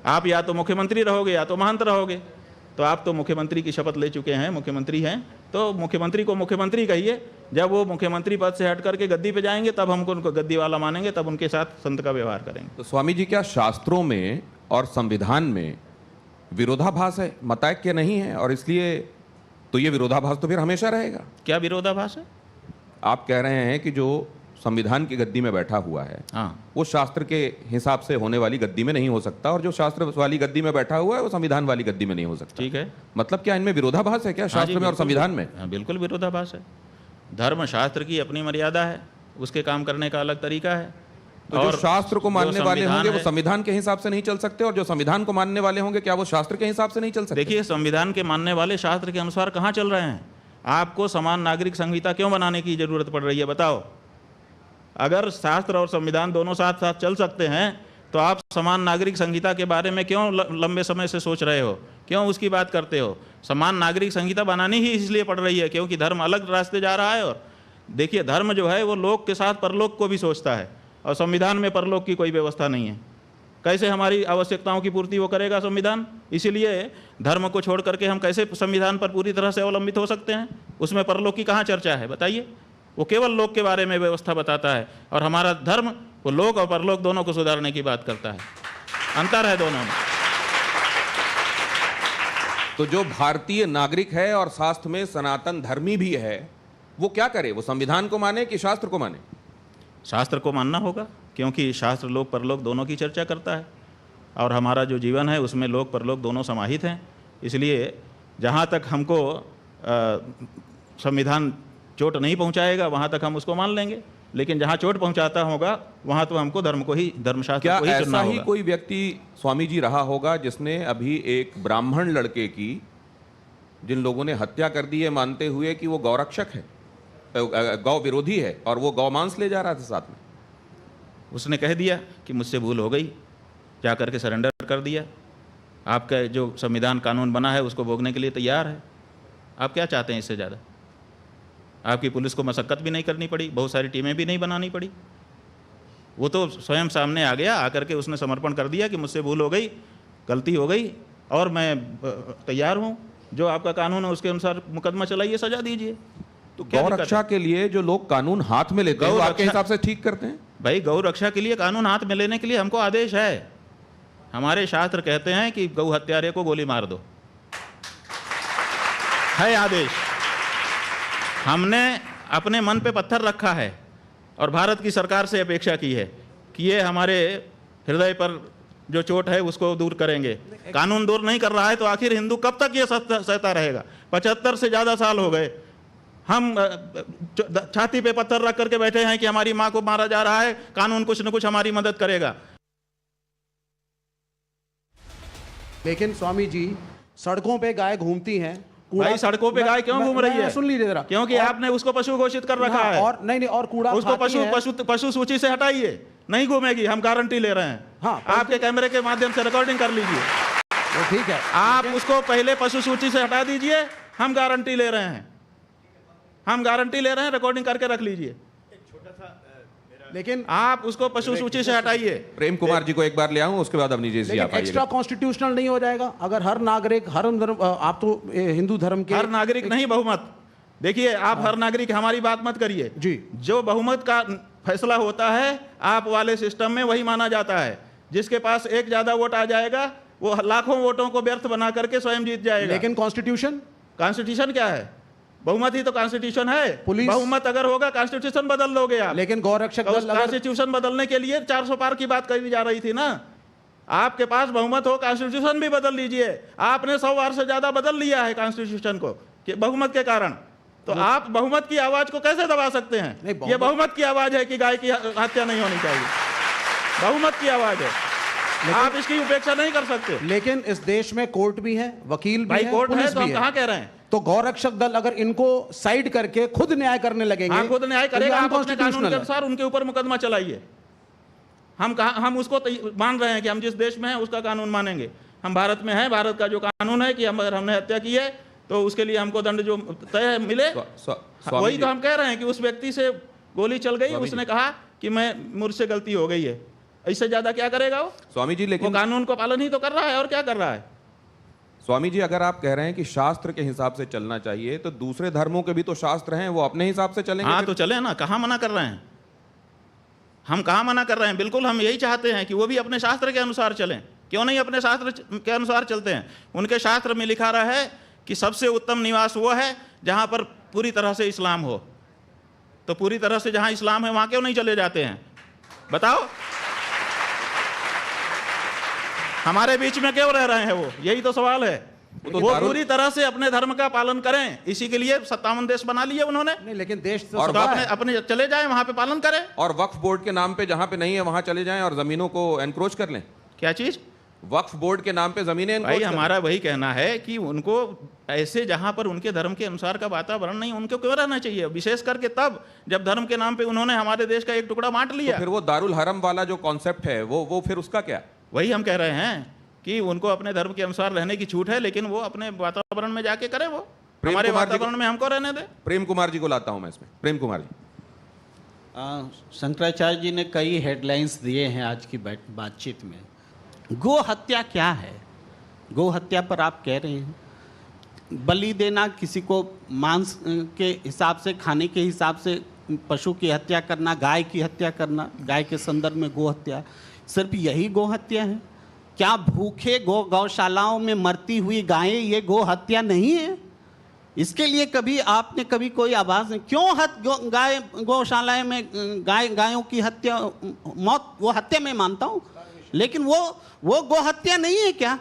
आप या तो मुख्यमंत्री रहोगे या तो महंत रहोगे। तो आप तो मुख्यमंत्री की शपथ ले चुके हैं, मुख्यमंत्री हैं, तो मुख्यमंत्री को मुख्यमंत्री कहिए। जब वो मुख्यमंत्री पद से हट करके गद्दी पे जाएंगे तब हमको उनको गद्दी वाला मानेंगे, तब उनके साथ संत का व्यवहार करेंगे। तो स्वामी जी, क्या शास्त्रों में और संविधान में विरोधाभास है, मतैक्य नहीं है, और इसलिए तो ये विरोधाभास तो फिर हमेशा रहेगा? क्या विरोधाभास है? आप कह रहे हैं कि जो संविधान की गद्दी में बैठा हुआ है, हाँ, वो शास्त्र के हिसाब से होने वाली गद्दी में नहीं हो सकता, और जो शास्त्र वाली गद्दी में बैठा हुआ है वो संविधान वाली गद्दी में नहीं हो सकता। ठीक है। मतलब क्या इनमें विरोधाभास है क्या, शास्त्र में और संविधान में? हाँ, बिल्कुल विरोधाभास है। धर्मशास्त्र की अपनी मर्यादा है, उसके काम करने का अलग तरीका है। तो जो शास्त्र को मानने वाले होंगे वो संविधान के हिसाब से नहीं चल सकते, और जो संविधान को मानने वाले होंगे क्या वो शास्त्र के हिसाब से नहीं चल सकते? देखिए, संविधान के मानने वाले शास्त्र के अनुसार कहाँ चल रहे हैं? आपको समान नागरिक संहिता क्यों बनाने की जरूरत पड़ रही है, बताओ? अगर शास्त्र और संविधान दोनों साथ साथ चल सकते हैं तो आप समान नागरिक संहिता के बारे में क्यों लंबे समय से सोच रहे हो, क्यों उसकी बात करते हो? समान नागरिक संहिता बनानी ही इसलिए पड़ रही है क्योंकि धर्म अलग रास्ते जा रहा है। और देखिए, धर्म जो है वो लोक के साथ परलोक को भी सोचता है, और संविधान में परलोक की कोई व्यवस्था नहीं है। कैसे हमारी आवश्यकताओं की पूर्ति वो करेगा संविधान? इसीलिए धर्म को छोड़ करके हम कैसे संविधान पर पूरी तरह से अवलंबित हो सकते हैं? उसमें परलोक की कहाँ चर्चा है, बताइए? वो केवल लोक के बारे में व्यवस्था बताता है, और हमारा धर्म वो लोक और परलोक दोनों को सुधारने की बात करता है। अंतर है दोनों में। तो जो भारतीय नागरिक है और शास्त्र में सनातन धर्मी भी है, वो क्या करे? वो संविधान को माने कि शास्त्र को माने? शास्त्र को मानना होगा, क्योंकि शास्त्र लोक परलोक दोनों की चर्चा करता है, और हमारा जो जीवन है उसमें लोक परलोक दोनों समाहित हैं। इसलिए जहाँ तक हमको संविधान चोट नहीं पहुँचाएगा वहाँ तक हम उसको मान लेंगे, लेकिन जहाँ चोट पहुँचाता होगा वहाँ तो हमको धर्म को ही, धर्मशास्त्र को ही चुनना होगा। ऐसा ही कोई व्यक्ति स्वामी जी रहा होगा जिसने अभी एक ब्राह्मण लड़के की, जिन लोगों ने हत्या कर दी है मानते हुए कि वो गौरक्षक है, गौ विरोधी है, और वो गौ मांस ले जा रहा था साथ में, उसने कह दिया कि मुझसे भूल हो गई, जा करके सरेंडर कर दिया। आपका जो संविधान कानून बना है उसको भोगने के लिए तैयार है। आप क्या चाहते हैं इससे ज़्यादा? आपकी पुलिस को मशक्क़त भी नहीं करनी पड़ी, बहुत सारी टीमें भी नहीं बनानी पड़ी, वो तो स्वयं सामने आ गया, आकर के उसने समर्पण कर दिया कि मुझसे भूल हो गई, गलती हो गई, और मैं तैयार हूँ, जो आपका कानून है उसके अनुसार मुकदमा चलाइए, सजा दीजिए। तो गौ रक्षा के लिए जो लोग कानून हाथ में लेते हैं वो आपके हिसाब से ठीक करते हैं? भाई, गौ रक्षा के लिए कानून हाथ में लेने के लिए हमको आदेश है। हमारे शास्त्र कहते हैं कि गौ हत्यारे को गोली मार दो, है आदेश। हमने अपने मन पे पत्थर रखा है और भारत की सरकार से अपेक्षा की है कि ये हमारे हृदय पर जो चोट है उसको दूर करेंगे। कानून दूर नहीं कर रहा है तो आखिर हिंदू कब तक ये सहता रहेगा? 75 से ज़्यादा साल हो गए, हम छाती पे पत्थर रख करके बैठे हैं कि हमारी माँ को मारा जा रहा है, कानून कुछ न कुछ हमारी मदद करेगा। लेकिन स्वामी जी, सड़कों पे गाय घूमती हैं। भाई सड़कों पे गाय क्यों घूम रही है? सुन लीजिए जरा। क्योंकि आपने उसको पशु घोषित कर रखा है। और नहीं, और कूड़ा उसको खाती है। पशु सूची से हटाइए, नहीं घूमेगी, हम गारंटी ले रहे हैं। हाँ, आपके कैमरे के माध्यम से रिकॉर्डिंग कर लीजिए। तो ठीक है, आप उसको पहले पशु सूची से हटा दीजिए, हम गारंटी ले रहे हैं, रिकॉर्डिंग करके रख लीजिए। लेकिन आप उसको पशु सूची से हटाइए। प्रेम कुमार जी को एक बार ले आऊं, उसके बाद अवनीश जी आप आइए। एक्स्ट्रा कॉन्स्टिट्यूशनल नहीं हो जाएगा अगर हर नागरिक, हर धर्म, आप तो हिंदू धर्म के हर नागरिक नहीं, बहुमत। देखिए, आप हर नागरिक, हमारी बात मत करिए जी। जो बहुमत का फैसला होता है आप वाले सिस्टम में, वही माना जाता है। जिसके पास एक ज्यादा वोट आ जाएगा वो लाखों वोटों को व्यर्थ बना करके स्वयं जीत जाएगा। लेकिन कॉन्स्टिट्यूशन क्या है? बहुमत ही तो कॉन्स्टिट्यूशन है। पुलिस, बहुमत अगर होगा कॉन्स्टिट्यूशन बदल लोगे आप। लेकिन गौरक्षक दल, कॉन्स्टिट्यूशन बदलने के लिए 400 पार की बात कही जा रही थी ना। आपके पास बहुमत हो, कॉन्स्टिट्यूशन भी बदल लीजिए। आपने 100 बार से ज्यादा बदल लिया है कॉन्स्टिट्यूशन को बहुमत के कारण। तो आप बहुमत की आवाज को कैसे दबा सकते हैं? ये बहुमत की आवाज है कि गाय की हत्या नहीं होनी चाहिए, बहुमत की आवाज है। आप इसकी उपेक्षा नहीं कर सकते। लेकिन इस देश में कोर्ट भी है, वकील भी है, कोर्ट है, पुलिस तो भी हम है। कहाँ कह रहे हैं? तो गौरक्षक दल अगर इनको साइड करके खुद न्याय करने लगेंगे, हाँ, खुद न्याय करेगा। आप अपने कानून के है। अनुसार उनके ऊपर मुकदमा चलाइए। हम उसको मान रहे हैं कि हम जिस देश में हैं उसका कानून मानेंगे। हम भारत में हैं, भारत का जो कानून है कि अगर हमने हत्या की है तो उसके लिए हमको दंड जो तय मिले, वही तो हम कह रहे हैं कि उस व्यक्ति से गोली चल गई, उसने कहा कि मुझसे गलती हो गई है, इससे ज्यादा क्या करेगा वो? स्वामी जी, लेकिन वो कानून को पालन ही तो कर रहा है, और क्या कर रहा है? स्वामी जी, अगर आप कह रहे हैं कि शास्त्र के हिसाब से चलना चाहिए, तो दूसरे धर्मों के भी तो शास्त्र हैं, वो अपने हिसाब से चलेंगे। हाँ, तो चले ना, कहाँ मना कर रहे हैं हम? कहाँ मना कर रहे हैं? बिल्कुल हम यही चाहते हैं कि वो भी अपने शास्त्र के अनुसार चलें। क्यों नहीं अपने शास्त्र के अनुसार चलते हैं? उनके शास्त्र में लिखा रहा है कि सबसे उत्तम निवास वो है जहाँ पर पूरी तरह से इस्लाम हो। तो पूरी तरह से जहाँ इस्लाम है वहाँ क्यों नहीं चले जाते हैं? बताओ, हमारे बीच में क्यों रह रहे हैं वो? यही तो सवाल है। वो पूरी तरह से अपने धर्म का पालन करें, इसी के लिए 57 देश बना लिए उन्होंने। नहीं, लेकिन देश तो और अपने चले जाएं, वहां पे पालन करें। और वक्फ बोर्ड के नाम पे जहां पे नहीं है वहां चले जाएं और जमीनों को एनक्रोच कर लें। क्या चीज? वक्फ बोर्ड के नाम पे जमीनें। भाई हमारा वही कहना है कि उनको ऐसे जहां पर उनके धर्म के अनुसार का वातावरण नहीं, उनको क्यों रहना चाहिए? विशेष करके तब जब धर्म के नाम पे उन्होंने हमारे देश का एक टुकड़ा बांट लिया। तो फिर वो दारुल हरम वाला जो कॉन्सेप्ट है वो फिर उसका क्या? वही हम कह रहे हैं कि उनको अपने धर्म के अनुसार रहने की छूट है, लेकिन वो अपने वातावरण में जाके करें। वो हमारे वातावरण में हमको रहने दे। प्रेम कुमार जी को लाता हूं मैं इसमें। प्रेम कुमार जी, शंकराचार्य जी ने कई हेडलाइंस दिए हैं आज की बातचीत में। गो हत्या क्या है? गो हत्या पर आप कह रहे हैं बलि देना, किसी को मांस के हिसाब से, खाने के हिसाब से पशु की हत्या करना, गाय की हत्या करना, गाय के संदर्भ में गो हत्या। सिर्फ यही गो हत्या है क्या? भूखे गौशालाओं में मरती हुई गायें ये गो हत्या नहीं है? इसके लिए कभी आपने कभी कोई आवाज़ नहीं? क्यों गाय गौशालाएं में गायों की हत्या, मौत, वो हत्या मैं मानता हूँ, लेकिन वो गो हत्या नहीं है क्या?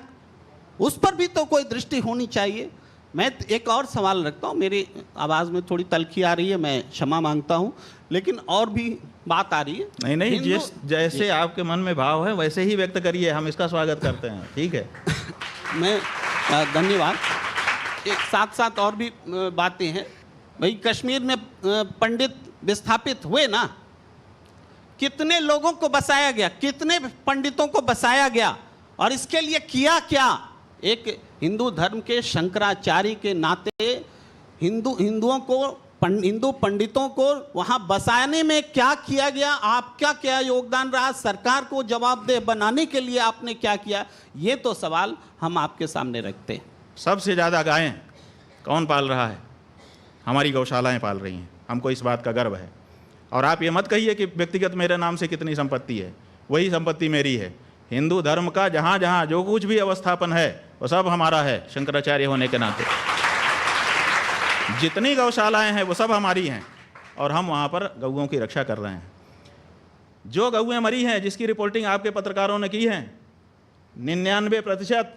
उस पर भी तो कोई दृष्टि होनी चाहिए। मैं एक और सवाल रखता हूँ, मेरी आवाज़ में थोड़ी तलखी आ रही है, मैं क्षमा मांगता हूँ, लेकिन और भी बात आ रही है। नहीं, जैसे आपके मन में भाव है वैसे ही व्यक्त करिए, हम इसका स्वागत करते हैं। ठीक है मैं धन्यवाद। एक साथ साथ और भी बातें हैं भाई। कश्मीर में पंडित विस्थापित हुए ना, कितने लोगों को बसाया गया, कितने पंडितों को बसाया गया, और इसके लिए किया क्या? एक हिंदू धर्म के शंकराचार्य के नाते हिंदू पंडितों को वहां बसाने में क्या किया गया? आपका क्या योगदान रहा? सरकार को जवाबदेह बनाने के लिए आपने क्या किया? ये तो सवाल हम आपके सामने रखते हैं। सबसे ज़्यादा गायें कौन पाल रहा है? हमारी गौशालाएं पाल रही हैं, हमको इस बात का गर्व है। और आप ये मत कहिए कि व्यक्तिगत मेरे नाम से कितनी संपत्ति है, वही संपत्ति मेरी है। हिंदू धर्म का जहाँ जहाँ जो कुछ भी अवस्थापन है वो सब हमारा है, शंकराचार्य होने के नाते। जितनी गौशालाएं हैं वो सब हमारी हैं, और हम वहाँ पर गौओं की रक्षा कर रहे हैं। जो गौएं मरी हैं, जिसकी रिपोर्टिंग आपके पत्रकारों ने की है, 99%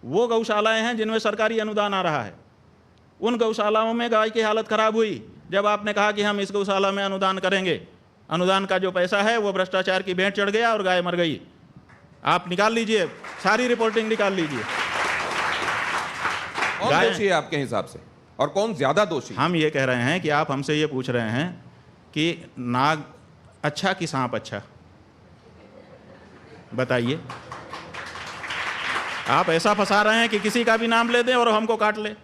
वो गौशालाएं हैं जिनमें सरकारी अनुदान आ रहा है। उन गौशालाओं में गाय की हालत खराब हुई जब आपने कहा कि हम इस गौशाला में अनुदान करेंगे। अनुदान का जो पैसा है वो भ्रष्टाचार की भेंट चढ़ गया और गाय मर गई। आप निकाल लीजिए, सारी रिपोर्टिंग निकाल लीजिए। कौन गाय दोषी है आपके हिसाब से और कौन ज्यादा दोषी? हम ये कह रहे हैं कि आप हमसे ये पूछ रहे हैं कि नाग अच्छा कि सांप अच्छा, बताइए। आप ऐसा फंसा रहे हैं कि किसी का भी नाम ले दें और हमको काट ले।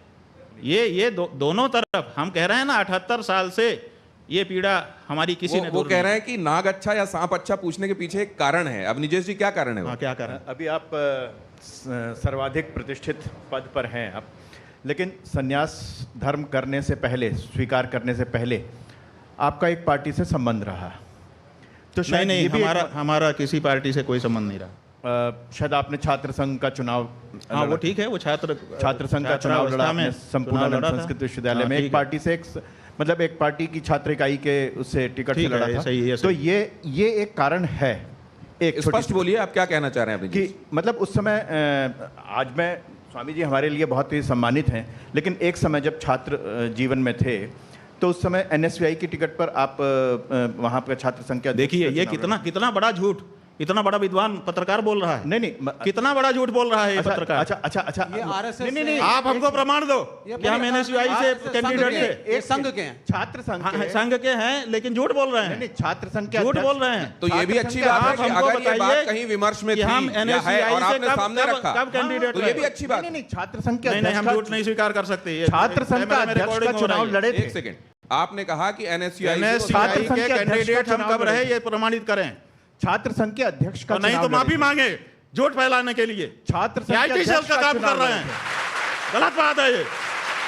ये दोनों तरफ हम कह रहे हैं ना, 78 साल से ये पीड़ा हमारी किसी ने वो कह रहे हैं कि नाग अच्छा या सांप अच्छा पूछने के पीछे एक कारण है। अब निजेश जी क्या कारण है वो? हाँ, क्या कारण? अभी आप सर्वाधिक प्रतिष्ठित पद पर हैं आप, लेकिन संन्यास धर्म करने से पहले, स्वीकार करने से पहले आपका एक पार्टी से संबंध रहा, तो नहीं शायद नहीं, ये भी हमारा किसी पार्टी से कोई संबंध नहीं रहा। शायद आपने छात्र संघ का चुनाव, हाँ वो ठीक है, वो छात्र संघ का चुनाव लड़ा आपने संपूर्ण संस्कृत विश्वविद्यालय में, एक पार्टी से, मतलब एक पार्टी की छात्र इकाई के उससे टिकट से लड़ा था। सही है, तो ये एक कारण है। एक स्पष्ट बोलिए, आप क्या कहना चाह रहे हैं कि मतलब उस समय, आज मैं, स्वामी जी हमारे लिए बहुत ही सम्मानित हैं, लेकिन एक समय जब छात्र जीवन में थे तो उस समय एनएसयूआई की टिकट पर आप वहां पर छात्र संघ के, देखिए ये कितना बड़ा झूठ, इतना बड़ा विद्वान पत्रकार बोल रहा है। नहीं, कितना बड़ा झूठ बोल रहा है ये पत्रकार। अच्छा, ये आरएसएस नहीं, आप हमको प्रमाण दो कि हम एनएसयूआई से कैंडिडेट थे। ये संघ के हैं, छात्र संघ हाँ, के संघ के हैं, लेकिन झूठ बोल रहे हैं। नहीं, छात्र संघ के झूठ अध्यक्ष- बोल रहे हैं। तो ये भी अच्छी बात है कि हमको अगर ये बात बताइए कहीं विमर्श में कि थी हम या है NSUI और से आपने सामने रखा, कब कैंडिडेट तो ये भी अच्छी बात है। नहीं, छात्र संघ के नहीं, हम अध्यक्ष झूठ नहीं स्वीकार कर सकते। छात्र संघ का अध्यक्ष का चुनाव लड़े थे। एक सेकंड, आपने कहा कि एनएसयूआई एनएसयूआई संघ के के अध्यक्ष कैंडिडेट का हम चुनाव कब रहे ये प्रमाणित करें, छात्र संघ के अध्यक्ष का और नहीं तो चुनाव माफी लड़े थे। मांगे झूठ फैलाने के लिए। छात्र संघ के आईटी सेल अध्यक्ष का काम चुनाव कर रहे लड़े हैं, थे। गलत बात है ये।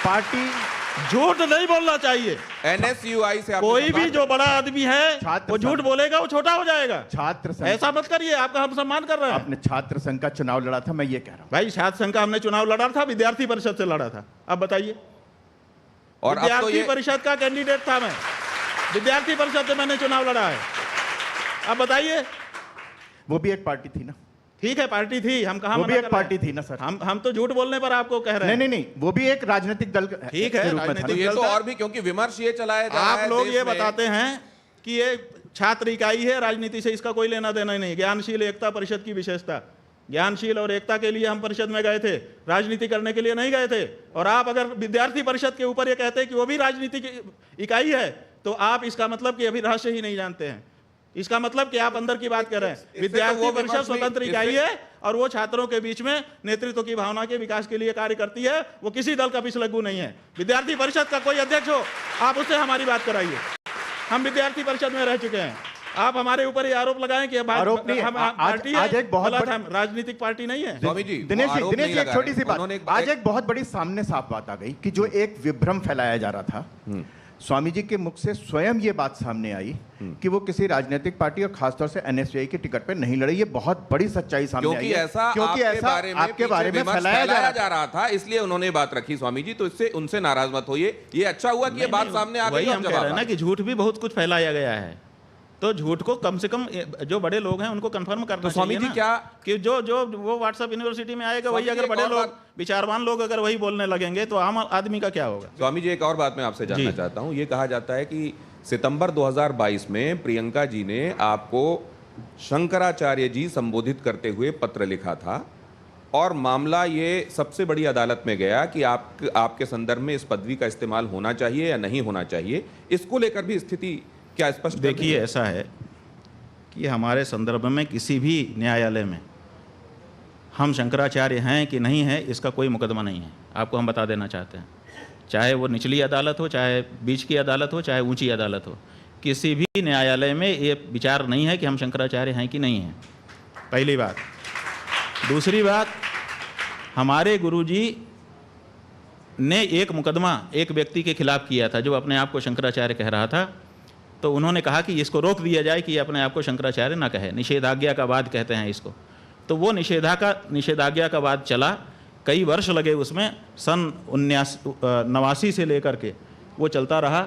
पार्टी झूठ नहीं बोलना चाहिए। एनएसयूआई से आपने कोई कहा- भी जो बड़ा आदमी है छात्र वो झूठ संघ- बोलेगा, वो छोटा हो जाएगा। छात्र संघ, ऐसा मत करिए, आपका हम सम्मान कर रहे हैं। आपने छात्र संघ का चुनाव लड़ा था, मैं ये कह रहा हूँ। भाई छात्र संघ का हमने चुनाव लड़ा था, विद्यार्थी परिषद से लड़ा था। अब बताइए, और अब तो विद्यार्थी ये परिषद का कैंडिडेट था मैं, विद्यार्थी परिषद से मैंने चुनाव लड़ा है। अब बताइए, वो भी एक पार्टी थी ना, ठीक है पार्टी थी, हम कहाँ वो भी मना एक कर रहे पार्टी हैं? थी ना सर। हम तो झूठ बोलने पर आपको कह रहे हैं। नहीं, वो भी एक राजनीतिक दल ठीक है, के रूप में था राजनीतिक तो ये तो चलता है। और भी, क्योंकि विमर्श ये चलाया जा रहा है आप लोग देश ये में। बताते हैं कि ये छात्र इकाई है, राजनीति से इसका कोई लेना देना नहीं। ज्ञानशील एकता परिषद की विशेषता, ज्ञानशील और एकता के लिए हम परिषद में गए थे, राजनीति करने के लिए नहीं गए थे। और आप अगर विद्यार्थी परिषद के ऊपर ये कहते हैं कि वो भी राजनीतिक इकाई है, तो आप इसका मतलब कि अभी रहस्य ही नहीं जानते हैं। इसका मतलब कि आप अंदर की बात कर रहे हैं। विद्यार्थी परिषद स्वतंत्र इकाई है और वो छात्रों के बीच में नेतृत्व की भावना के विकास के लिए कार्य करती है। वो किसी दल का पिछलग्गू नहीं है। विद्यार्थी परिषद का कोई अध्यक्ष हो, आप उससे हमारी बात कराइए। हम विद्यार्थी परिषद में रह चुके हैं। आप हमारे ऊपर ये आरोप लगाएं कि आरोप नहीं है। हम आज पार्टी है, एक बहुत गलत, बड़ी- हम राजनीतिक पार्टी नहीं है। स्वामी जी, दिनेश वो जी, आरोप नहीं एक लगा छोटी सी रहे। उन्होंने बात, आज एक बहुत बड़ी सामने साफ बात आ गई कि जो एक विभ्रम फैलाया जा रहा था, स्वामी जी के मुख से स्वयं ये बात सामने आई कि वो किसी राजनीतिक पार्टी और खासतौर से एनएसयूआई की टिकट पर नहीं लड़े। ये बहुत बड़ी सच्चाई सामने आई क्योंकि है। ऐसा आपके बारे में फैलाया जा रहा था, इसलिए उन्होंने ये बात रखी। स्वामी जी, तो इससे उनसे नाराज मत होइए। ये अच्छा हुआ कि ये बात सामने आ गई वही और हम कह जवाब रहे हैं ना आ कि झूठ भी बहुत कुछ फैलाया गया है। तो झूठ को कम से कम जो बड़े लोग हैं उनको कंफर्म करना तो स्वामी चाहिए जी ना, क्या- कि जो वो व्हाट्सएप यूनिवर्सिटी में आएगा वही, स्वामी जी, अगर एक बड़े और लोग, बात- विचारवान लोग अगर वही बोलने लगेंगे तो आम आदमी का क्या होगा। स्वामी जी, एक और बात मैं आपसे जानना जी। चाहता हूं। ये कहा जाता है कि सितंबर 2022 में प्रियंका जी ने आपको शंकराचार्य जी संबोधित करते हुए पत्र लिखा था और मामला ये सबसे बड़ी अदालत में गया कि आपके संदर्भ में इस पदवी का इस्तेमाल होना चाहिए या नहीं होना चाहिए। इसको लेकर भी स्थिति क्या स्पष्ट कर देखिए, रही है? ऐसा है कि हमारे संदर्भ में किसी भी न्यायालय में हम शंकराचार्य हैं कि नहीं है इसका कोई मुकदमा नहीं है। आपको हम बता देना चाहते हैं, चाहे वो निचली अदालत हो, चाहे बीच की अदालत हो, चाहे ऊंची अदालत हो, किसी भी न्यायालय में ये विचार नहीं है कि हम शंकराचार्य हैं कि नहीं हैं। पहली बात। दूसरी बात, हमारे गुरुजी ने एक मुकदमा एक व्यक्ति के खिलाफ किया था जो अपने आप को शंकराचार्य कह रहा था। तो उन्होंने कहा कि इसको रोक दिया जाए कि ये अपने आप को शंकराचार्य ना कहे, निषेधाज्ञा का वाद कहते हैं इसको। तो वो निषेधाज्ञा का वाद चला, कई वर्ष लगे उसमें, सन 1989 से लेकर के वो चलता रहा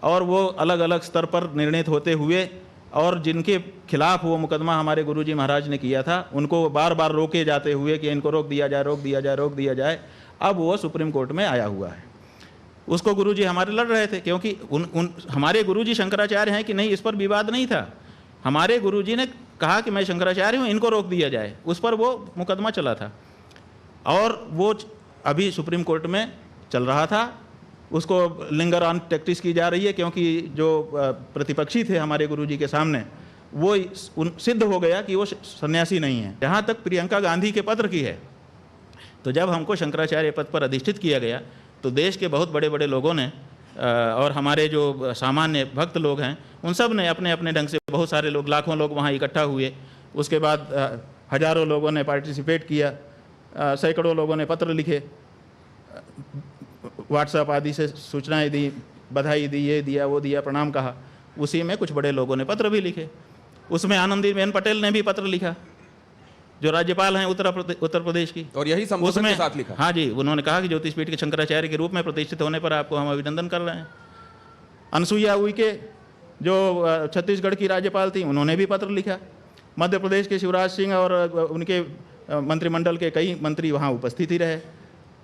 और वो अलग अलग स्तर पर निर्णित होते हुए, और जिनके खिलाफ वो मुकदमा हमारे गुरुजी महाराज ने किया था उनको बार बार रोके जाते हुए कि इनको रोक दिया जाए, रोक दिया जाए, रोक दिया जाए। अब वो सुप्रीम कोर्ट में आया हुआ है। उसको गुरुजी हमारे लड़ रहे थे क्योंकि हमारे गुरुजी शंकराचार्य हैं कि नहीं, इस पर विवाद नहीं था। हमारे गुरुजी ने कहा कि मैं शंकराचार्य हूँ, इनको रोक दिया जाए, उस पर वो मुकदमा चला था। और वो अभी सुप्रीम कोर्ट में चल रहा था, उसको लिंगर ऑन टैक्टिस की जा रही है, क्योंकि जो प्रतिपक्षी थे हमारे गुरुजी के सामने वो सिद्ध हो गया कि वो सन्यासी नहीं है। जहाँ तक प्रियंका गांधी के पत्र की है, तो जब हमको शंकराचार्य पद पर अधिष्ठित किया गया तो देश के बहुत बड़े बड़े लोगों ने और हमारे जो सामान्य भक्त लोग हैं उन सब ने अपने अपने ढंग से, बहुत सारे लोग, लाखों लोग वहाँ इकट्ठा हुए। उसके बाद हजारों लोगों ने पार्टिसिपेट किया, सैकड़ों लोगों ने पत्र लिखे, व्हाट्सएप आदि से सूचनाएं दी, बधाई दी, ये दिया वो दिया, प्रणाम कहा। उसी में कुछ बड़े लोगों ने पत्र भी लिखे। उसमें आनंदीबेन पटेल ने भी पत्र लिखा, जो राज्यपाल हैं उत्तर प्रदेश की, और यही संबोधन के साथ लिखा। हाँ जी, उन्होंने कहा कि ज्योतिषपीठ के शंकराचार्य के रूप में प्रतिष्ठित होने पर आपको हम अभिनंदन कर रहे हैं। अनसुईया उइके जो छत्तीसगढ़ की राज्यपाल थी, उन्होंने भी पत्र लिखा। मध्य प्रदेश के शिवराज सिंह और उनके मंत्रिमंडल के कई मंत्री वहाँ उपस्थित ही रहे।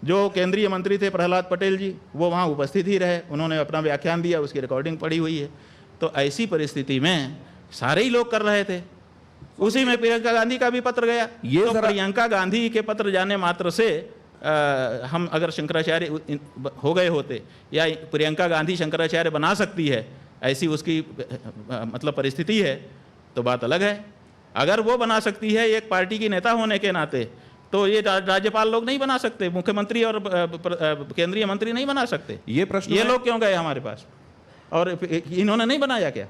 जो केंद्रीय मंत्री थे प्रहलाद पटेल जी, वो वहाँ उपस्थित ही रहे, उन्होंने अपना व्याख्यान दिया, उसकी रिकॉर्डिंग पड़ी हुई है। तो ऐसी परिस्थिति में सारे ही लोग कर रहे थे। उसी में प्रियंका गांधी का भी पत्र गया। ये तो प्रियंका गांधी के पत्र जाने मात्र से हम अगर शंकराचार्य हो गए होते या प्रियंका गांधी शंकराचार्य बना सकती है, ऐसी उसकी मतलब परिस्थिति है, तो बात अलग है। अगर वो बना सकती है एक पार्टी की नेता होने के नाते, तो ये राज्यपाल लोग नहीं बना सकते, मुख्यमंत्री और केंद्रीय मंत्री नहीं बना सकते। ये प्रश्न ये लोग क्यों गए हमारे पास, और इन्होंने नहीं बनाया क्या?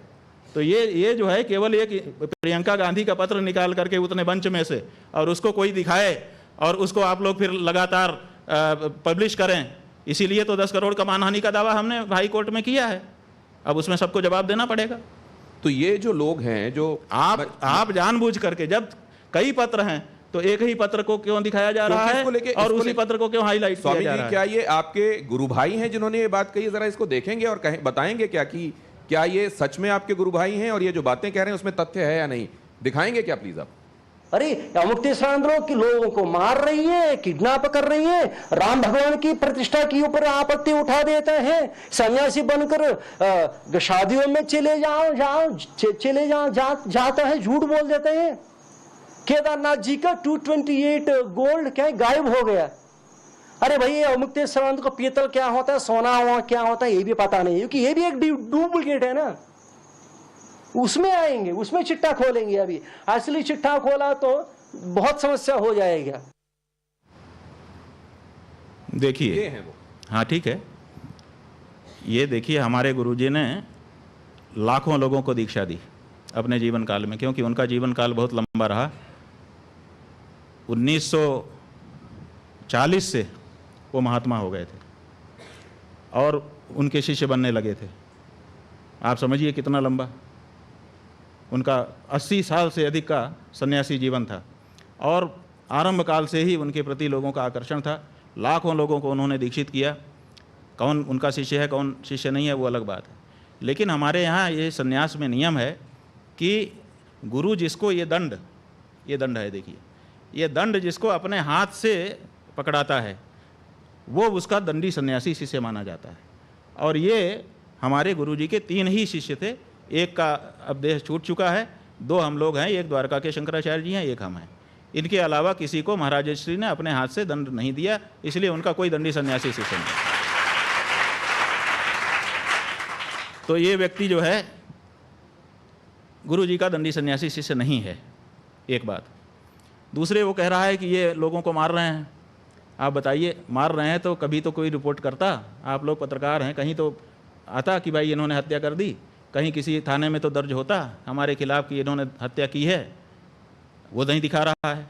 तो ये जो है केवल एक प्रियंका गांधी का पत्र निकाल करके उतने मंच में से और उसको कोई दिखाए और उसको आप लोग फिर लगातार पब्लिश करें, इसीलिए तो 10 करोड़ का मानहानि का दावा हमने हाई कोर्ट में किया है। अब उसमें सबको जवाब देना पड़ेगा। तो ये जो लोग हैं, जो आप जानबूझ करके, जब कई पत्र हैं तो एक ही पत्र को क्यों दिखाया जा रहा है और उसी पत्र को क्यों हाईलाइट किया जा रहा है? क्या ये आपके गुरु भाई हैं जिन्होंने ये बात कही? जरा इसको देखेंगे और बताएंगे क्या कि क्या ये सच में आपके गुरु भाई हैं, और ये जो बातें कह रहे हैं उसमें तथ्य है या नहीं? दिखाएंगे क्या प्लीज आप? अरे अमुक्तेश्वरांध्रों के लोगों को मार रही है, किडनैप कर रही है, राम भगवान की प्रतिष्ठा के ऊपर आपत्ति उठा देते हैं, सन्यासी बनकर शादियों में जाता है, झूठ बोल देते हैं। केदारनाथ जी का 228 गोल्ड क्या गायब हो गया। अरे भाई, अमुक्तेश्वरांध्र को पीतल क्या होता है, सोना क्या होता है, ये भी पता नहीं, क्योंकि ये भी एक डुप्लीकेट है ना। उसमें आएंगे, उसमें चिट्ठा खोलेंगे। अभी असली चिट्ठा खोला तो बहुत समस्या हो जाएगा। देखिए, ये है वो। हाँ ठीक है, ये देखिए, हमारे गुरुजी ने लाखों लोगों को दीक्षा दी अपने जीवन काल में, क्योंकि उनका जीवन काल बहुत लंबा रहा। 1940 से वो महात्मा हो गए थे और उनके शिष्य बनने लगे थे। आप समझिए कितना लंबा। उनका 80 साल से अधिक का सन्यासी जीवन था और आरंभ काल से ही उनके प्रति लोगों का आकर्षण था। लाखों लोगों को उन्होंने दीक्षित किया। कौन उनका शिष्य है, कौन शिष्य नहीं है, वो अलग बात है। लेकिन हमारे यहाँ ये सन्यास में नियम है कि गुरु जिसको ये दंड है, देखिए, ये दंड जिसको अपने हाथ से पकड़ाता है वो उसका दंडी सन्यासी शिष्य माना जाता है। और ये हमारे गुरुजी के 3 ही शिष्य थे। एक का अब देह छूट चुका है, 2 हम लोग हैं, एक द्वारका के शंकराचार्य जी हैं, एक हम हैं। इनके अलावा किसी को महाराज श्री ने अपने हाथ से दंड नहीं दिया, इसलिए उनका कोई दंडी सन्यासी शिष्य नहीं। तो ये व्यक्ति जो है गुरुजी का दंडी सन्यासी शिष्य नहीं है, एक बात। दूसरे, वो कह रहा है कि ये लोगों को मार रहे हैं। आप बताइए, मार रहे हैं तो कभी तो कोई रिपोर्ट करता? आप लोग पत्रकार हैं, कहीं तो आता कि भाई इन्होंने हत्या कर दी? कहीं किसी थाने में तो दर्ज होता हमारे खिलाफ कि इन्होंने हत्या की है? वो नहीं दिखा रहा है।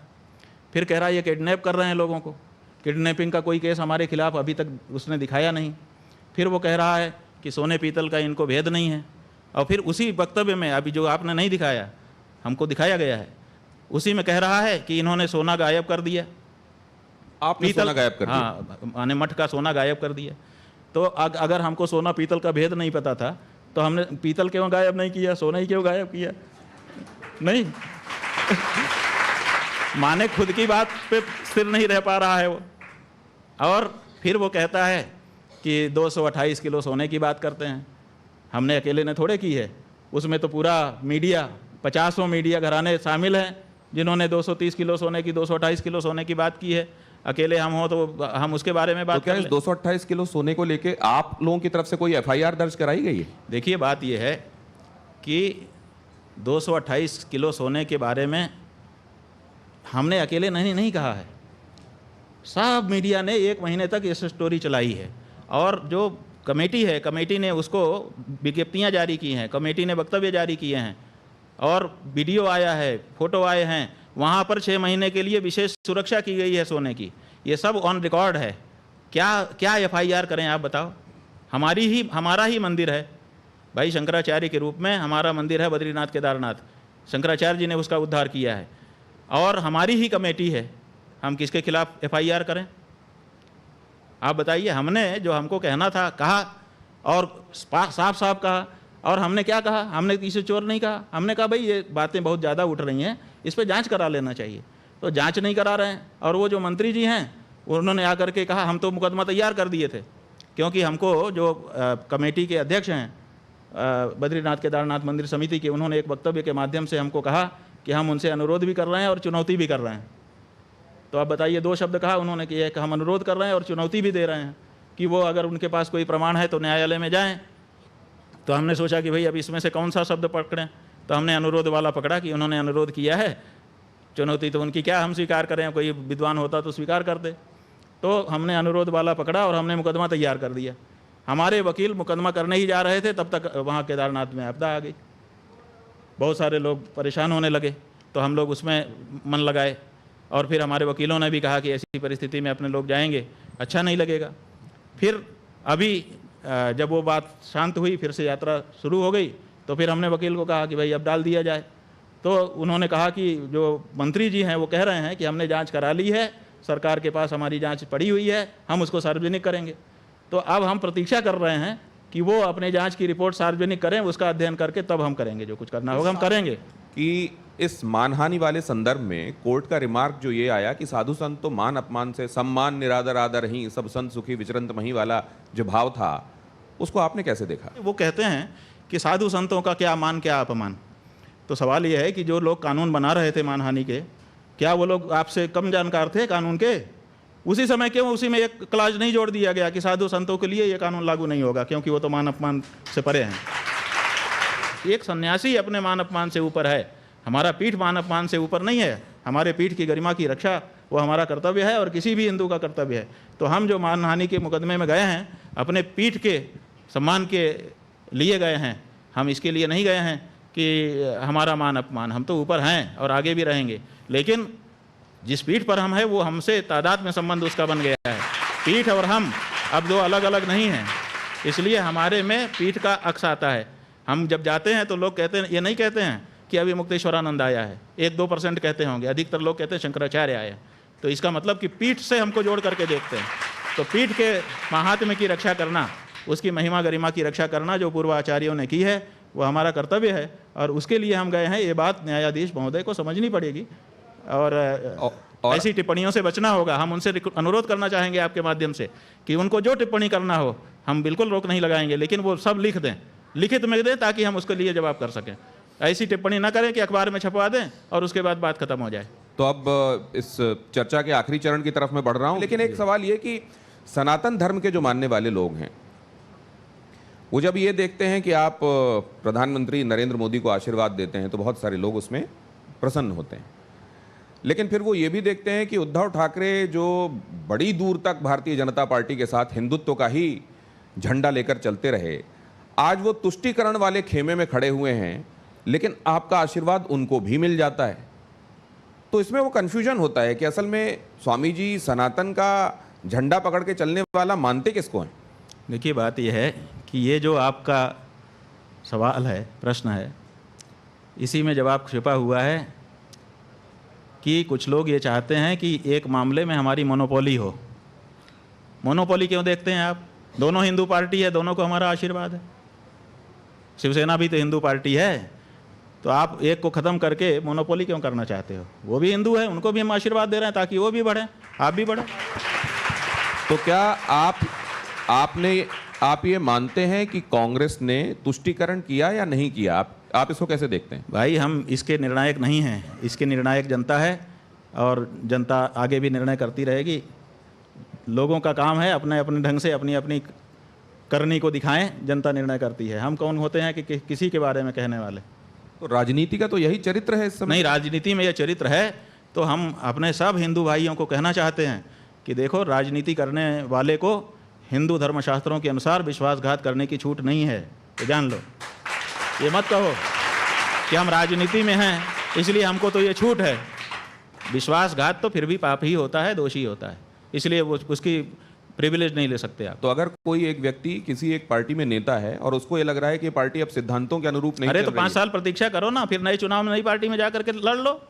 फिर कह रहा है ये किडनैप कर रहे हैं लोगों को। किडनैपिंग का कोई केस हमारे खिलाफ अभी तक उसने दिखाया नहीं। फिर वो कह रहा है कि सोने पीतल का इनको भेद नहीं है। और फिर उसी वक्तव्य में, अभी जो आपने नहीं दिखाया, हमको दिखाया गया है, उसी में कह रहा है कि इन्होंने सोना गायब कर दिया। आपने सोना गायब कर दिया? हाँ, माने मठ का सोना गायब कर दिया। तो अगर हमको सोना पीतल का भेद नहीं पता था तो हमने पीतल क्यों गायब नहीं किया, सोना ही क्यों गायब किया? नहीं माने खुद की बात पे स्थिर नहीं रह पा रहा है वो। और फिर वो कहता है कि 228 किलो सोने की बात करते हैं। हमने अकेले ने थोड़े की है, उसमें तो पूरा मीडिया, 50 मीडिया घराने शामिल हैं जिन्होंने 230 किलो सोने की, 228 किलो सोने की बात की है। अकेले हम हो तो हम उसके बारे में तो बात क्या कर इस लें। 228 किलो सोने को लेके आप लोगों की तरफ से कोई एफआईआर दर्ज कराई गई है? देखिए बात यह है कि 228 किलो सोने के बारे में हमने अकेले नहीं कहा है। सब मीडिया ने 1 महीने तक इस स्टोरी चलाई है, और जो कमेटी है, कमेटी ने उसको विज्ञप्तियां जारी की हैं, कमेटी ने वक्तव्य जारी किए हैं, और वीडियो आया है, फोटो आए हैं, वहाँ पर 6 महीने के लिए विशेष सुरक्षा की गई है सोने की। ये सब ऑन रिकॉर्ड है। क्या एफआईआर करें आप बताओ? हमारा ही मंदिर है भाई, शंकराचार्य के रूप में हमारा मंदिर है बद्रीनाथ केदारनाथ, शंकराचार्य जी ने उसका उद्धार किया है, और हमारी ही कमेटी है। हम किसके खिलाफ एफआईआर करें आप बताइए? हमने जो हमको कहना था कहा, और साफ साफ कहा। और हमने क्या कहा? हमने किसी चोर नहीं कहा। हमने कहा भाई ये बातें बहुत ज़्यादा उठ रही हैं, इस पर जांच करा लेना चाहिए। तो जांच नहीं करा रहे हैं, और वो जो मंत्री जी हैं उन्होंने आकर के कहा हम तो मुकदमा तैयार कर दिए थे, क्योंकि हमको जो कमेटी के अध्यक्ष हैं बद्रीनाथ केदारनाथ मंदिर समिति के, उन्होंने एक वक्तव्य के माध्यम से हमको कहा कि हम उनसे अनुरोध भी कर रहे हैं और चुनौती भी कर रहे हैं। तो आप बताइए, 2 शब्द कहा उन्होंने कि एक हम अनुरोध कर रहे हैं और चुनौती भी दे रहे हैं कि वो अगर उनके पास कोई प्रमाण है तो न्यायालय में जाएं। तो हमने सोचा कि भाई अब इसमें से कौन सा शब्द पकड़ें, तो हमने अनुरोध वाला पकड़ा कि उन्होंने अनुरोध किया है, चुनौती तो उनकी क्या हम स्वीकार करें, कोई विद्वान होता तो स्वीकार कर दे। तो हमने अनुरोध वाला पकड़ा और हमने मुकदमा तैयार कर दिया। हमारे वकील मुकदमा करने ही जा रहे थे, तब तक वहाँ केदारनाथ में आपदा आ गई, बहुत सारे लोग परेशान होने लगे। तो हम लोग उसमें मन लगाए, और फिर हमारे वकीलों ने भी कहा कि ऐसी परिस्थिति में अपने लोग जाएंगे अच्छा नहीं लगेगा। फिर अभी जब वो बात शांत हुई, फिर से यात्रा शुरू हो गई, तो फिर हमने वकील को कहा कि भाई अब डाल दिया जाए। तो उन्होंने कहा कि जो मंत्री जी हैं वो कह रहे हैं कि हमने जांच करा ली है, सरकार के पास हमारी जांच पड़ी हुई है, हम उसको सार्वजनिक करेंगे। तो अब हम प्रतीक्षा कर रहे हैं कि वो अपने जांच की रिपोर्ट सार्वजनिक करें, उसका अध्ययन करके तब हम करेंगे, जो कुछ करना होगा हम करेंगे। कि इस मानहानि वाले संदर्भ में कोर्ट का रिमार्क जो ये आया कि साधु संत तो मान अपमान से सम्मान निरादर आदर ही, सब संत सुखी विचरंत मही वाला जो भाव था, उसको आपने कैसे देखा? वो कहते हैं कि साधु संतों का क्या मान क्या अपमान। तो सवाल ये है कि जो लोग कानून बना रहे थे मानहानि के, क्या वो लोग आपसे कम जानकार थे कानून के? उसी समय क्यों उसी में एक क्लाज नहीं जोड़ दिया गया कि साधु संतों के लिए ये कानून लागू नहीं होगा, क्योंकि वो तो मान अपमान से परे हैं। एक सन्यासी अपने मान अपमान से ऊपर है, हमारा पीठ मान अपमान से ऊपर नहीं है। हमारे पीठ की गरिमा की रक्षा वो हमारा कर्तव्य है, और किसी भी हिंदू का कर्तव्य है। तो हम जो मानहानि के मुकदमे में गए हैं, अपने पीठ के सम्मान के लिए गए हैं, हम इसके लिए नहीं गए हैं कि हमारा मान अपमान। हम तो ऊपर हैं और आगे भी रहेंगे, लेकिन जिस पीठ पर हम हैं वो हमसे तादाद में संबंध उसका बन गया है। पीठ और हम अब 2 अलग अलग नहीं हैं, इसलिए हमारे में पीठ का अक्स आता है। हम जब जाते हैं तो लोग कहते हैं, ये नहीं कहते हैं कि अभी मुक्तेश्वरानंद आया है, 1-2% कहते होंगे, अधिकतर लोग कहते हैं शंकराचार्य आया। तो इसका मतलब कि पीठ से हमको जोड़ करके देखते हैं। तो पीठ के महात्म्य की रक्षा करना, उसकी महिमा गरिमा की रक्षा करना जो पूर्वाचार्यों ने की है, वो हमारा कर्तव्य है, और उसके लिए हम गए हैं। ये बात न्यायाधीश महोदय को समझनी पड़ेगी, और ऐसी टिप्पणियों से बचना होगा। हम उनसे अनुरोध करना चाहेंगे आपके माध्यम से कि उनको जो टिप्पणी करना हो हम बिल्कुल रोक नहीं लगाएंगे, लेकिन वो सब लिख दें, लिखित में दें, ताकि हम उसके लिए जवाब कर सकें। ऐसी टिप्पणी ना करें कि अखबार में छपवा दें और उसके बाद बात खत्म हो जाए। तो अब इस चर्चा के आखिरी चरण की तरफ मैं बढ़ रहा हूं, लेकिन एक सवाल ये कि सनातन धर्म के जो मानने वाले लोग हैं, वो जब ये देखते हैं कि आप प्रधानमंत्री नरेंद्र मोदी को आशीर्वाद देते हैं, तो बहुत सारे लोग उसमें प्रसन्न होते हैं। लेकिन फिर वो ये भी देखते हैं कि उद्धव ठाकरे जो बड़ी दूर तक भारतीय जनता पार्टी के साथ हिंदुत्व का ही झंडा लेकर चलते रहे, आज वो तुष्टीकरण वाले खेमे में खड़े हुए हैं, लेकिन आपका आशीर्वाद उनको भी मिल जाता है। तो इसमें वो कन्फ्यूजन होता है कि असल में स्वामी जी सनातन का झंडा पकड़ के चलने वाला मानते किसको हैं? देखिए, बात यह है कि ये जो आपका सवाल है, प्रश्न है, इसी में जवाब छिपा हुआ है कि कुछ लोग ये चाहते हैं कि एक मामले में हमारी मोनोपोली हो। मोनोपोली क्यों देखते हैं आप? दोनों हिंदू पार्टी है, दोनों को हमारा आशीर्वाद है। शिवसेना भी तो हिंदू पार्टी है, तो आप एक को ख़त्म करके मोनोपोली क्यों करना चाहते हो? वो भी हिंदू है, उनको भी हम आशीर्वाद दे रहे हैं ताकि वो भी बढ़ें, आप भी बढ़ें। तो क्या आप ये मानते हैं कि कांग्रेस ने तुष्टीकरण किया या नहीं किया? आप इसको कैसे देखते हैं? भाई, हम इसके निर्णायक नहीं हैं, इसके निर्णायक जनता है, और जनता आगे भी निर्णय करती रहेगी। लोगों का काम है अपने अपने ढंग से अपनी अपनी करनी को दिखाएं, जनता निर्णय करती है। हम कौन होते हैं कि किसी के बारे में कहने वाले। तो राजनीति का तो यही चरित्र है इस समय। नहीं, राजनीति में यह चरित्र है तो हम अपने सब हिंदू भाइयों को कहना चाहते हैं कि देखो, राजनीति करने वाले को हिंदू धर्मशास्त्रों के अनुसार विश्वासघात करने की छूट नहीं है, तो जान लो। ये मत कहो कि हम राजनीति में हैं इसलिए हमको तो ये छूट है। विश्वासघात तो फिर भी पाप ही होता है, दोषी होता है, इसलिए वो उसकी प्रिविलेज नहीं ले सकते आप। तो अगर कोई एक व्यक्ति किसी एक पार्टी में नेता है और उसको ये लग रहा है कि पार्टी अब सिद्धांतों के अनुरूप नहीं अरे चल तो रही 5 साल प्रतीक्षा करो ना, फिर नए चुनाव में नई पार्टी में जाकर के लड़ लो।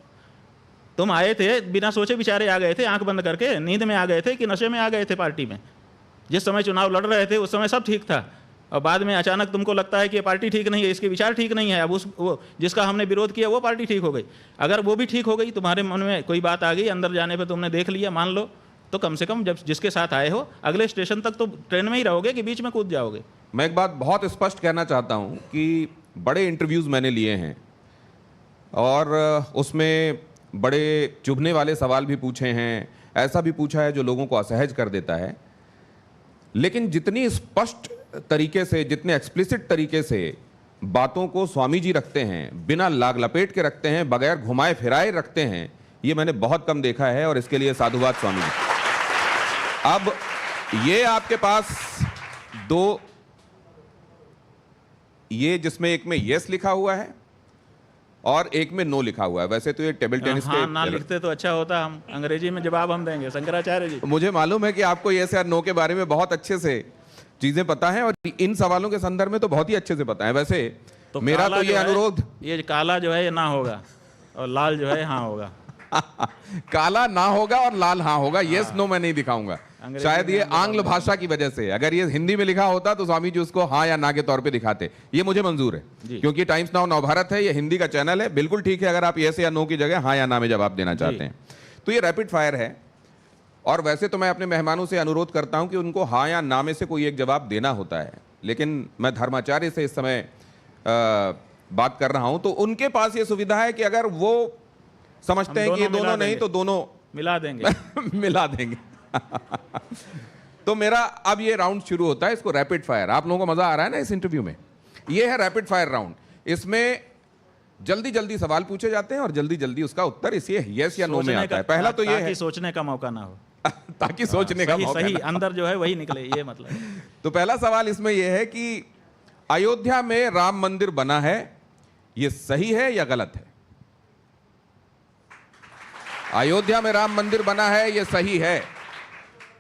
तुम आए थे बिना सोचे विचारे आ गए थे, आंख बंद करके, नींद में आ गए थे कि नशे में आ गए थे पार्टी में। जिस समय चुनाव लड़ रहे थे उस समय सब ठीक था, और बाद में अचानक तुमको लगता है कि ये पार्टी ठीक नहीं है, इसके विचार ठीक नहीं है, अब वो जिसका हमने विरोध किया वो पार्टी ठीक हो गई। अगर वो भी ठीक हो गई, तुम्हारे मन में कोई बात आ गई, अंदर जाने पर तुमने देख लिया, मान लो, तो कम से कम जब जिसके साथ आए हो अगले स्टेशन तक तो ट्रेन में ही रहोगे कि बीच में कूद जाओगे। मैं एक बात बहुत स्पष्ट कहना चाहता हूं कि बड़े इंटरव्यूज़ मैंने लिए हैं और उसमें बड़े चुभने वाले सवाल भी पूछे हैं, ऐसा भी पूछा है जो लोगों को असहज कर देता है, लेकिन जितनी स्पष्ट तरीके से, जितने एक्सप्लिसिट तरीके से बातों को स्वामी जी रखते हैं, बिना लाग लपेट के रखते हैं, बगैर घुमाए फिराए रखते हैं, ये मैंने बहुत कम देखा है और इसके लिए साधुवाद स्वामी जी। अब ये आपके पास दो, ये जिसमें एक में यस लिखा हुआ है और एक में नो लिखा हुआ है। वैसे तो ये टेबल टेनिस हाँ, के ना लिखते तो अच्छा होता, हम अंग्रेजी में जवाब हम देंगे। शंकराचार्य जी, मुझे मालूम है कि आपको यस या नो के बारे में बहुत अच्छे से चीजें पता है और इन सवालों के संदर्भ में तो बहुत ही अच्छे से पता है। वैसे तो मेरा तो ये अनुरोध, ये काला जो है ये ना होगा और लाल जो है हाँ होगा। काला ना होगा और लाल हाँ होगा। यस नो मैं नहीं दिखाऊंगा, शायद ये आंग्ल भाषा की वजह से। अगर ये हिंदी में लिखा होता तो स्वामी जी उसको हाँ या ना के तौर पे दिखाते। ये मुझे मंजूर है क्योंकि टाइम्स नाउ नवभारत है, ये हिंदी का चैनल है, बिल्कुल ठीक है अगर आप यस या नो की जगह हाँ या ना में जवाब देना चाहते हैं। तो ये रैपिड फायर है और वैसे तो मैं अपने मेहमानों से अनुरोध करता हूं कि उनको हाँ या ना में से कोई एक जवाब देना होता है, लेकिन मैं धर्माचार्य से इस समय बात कर रहा हूं तो उनके पास ये सुविधा है कि अगर वो समझते हैं कि ये दोनों नहीं तो दोनों मिला देंगे मिला देंगे। तो मेरा अब ये राउंड शुरू होता है, इसको रैपिड फायर। आप लोगों को मजा आ रहा है ना इस इंटरव्यू में? ये है रैपिड फायर राउंड। इसमें जल्दी जल्दी सवाल पूछे जाते हैं और जल्दी जल्दी उसका उत्तर इसलिए यस या नो में आता है। पहला तो ये है सोचने का मौका ना हो ताकि सोचने का मौका सही अंदर जो है वही निकले, ये मतलब। तो पहला सवाल इसमें यह है कि अयोध्या में राम मंदिर बना है, यह सही है या गलत है? अयोध्या में राम मंदिर बना है, यह सही है।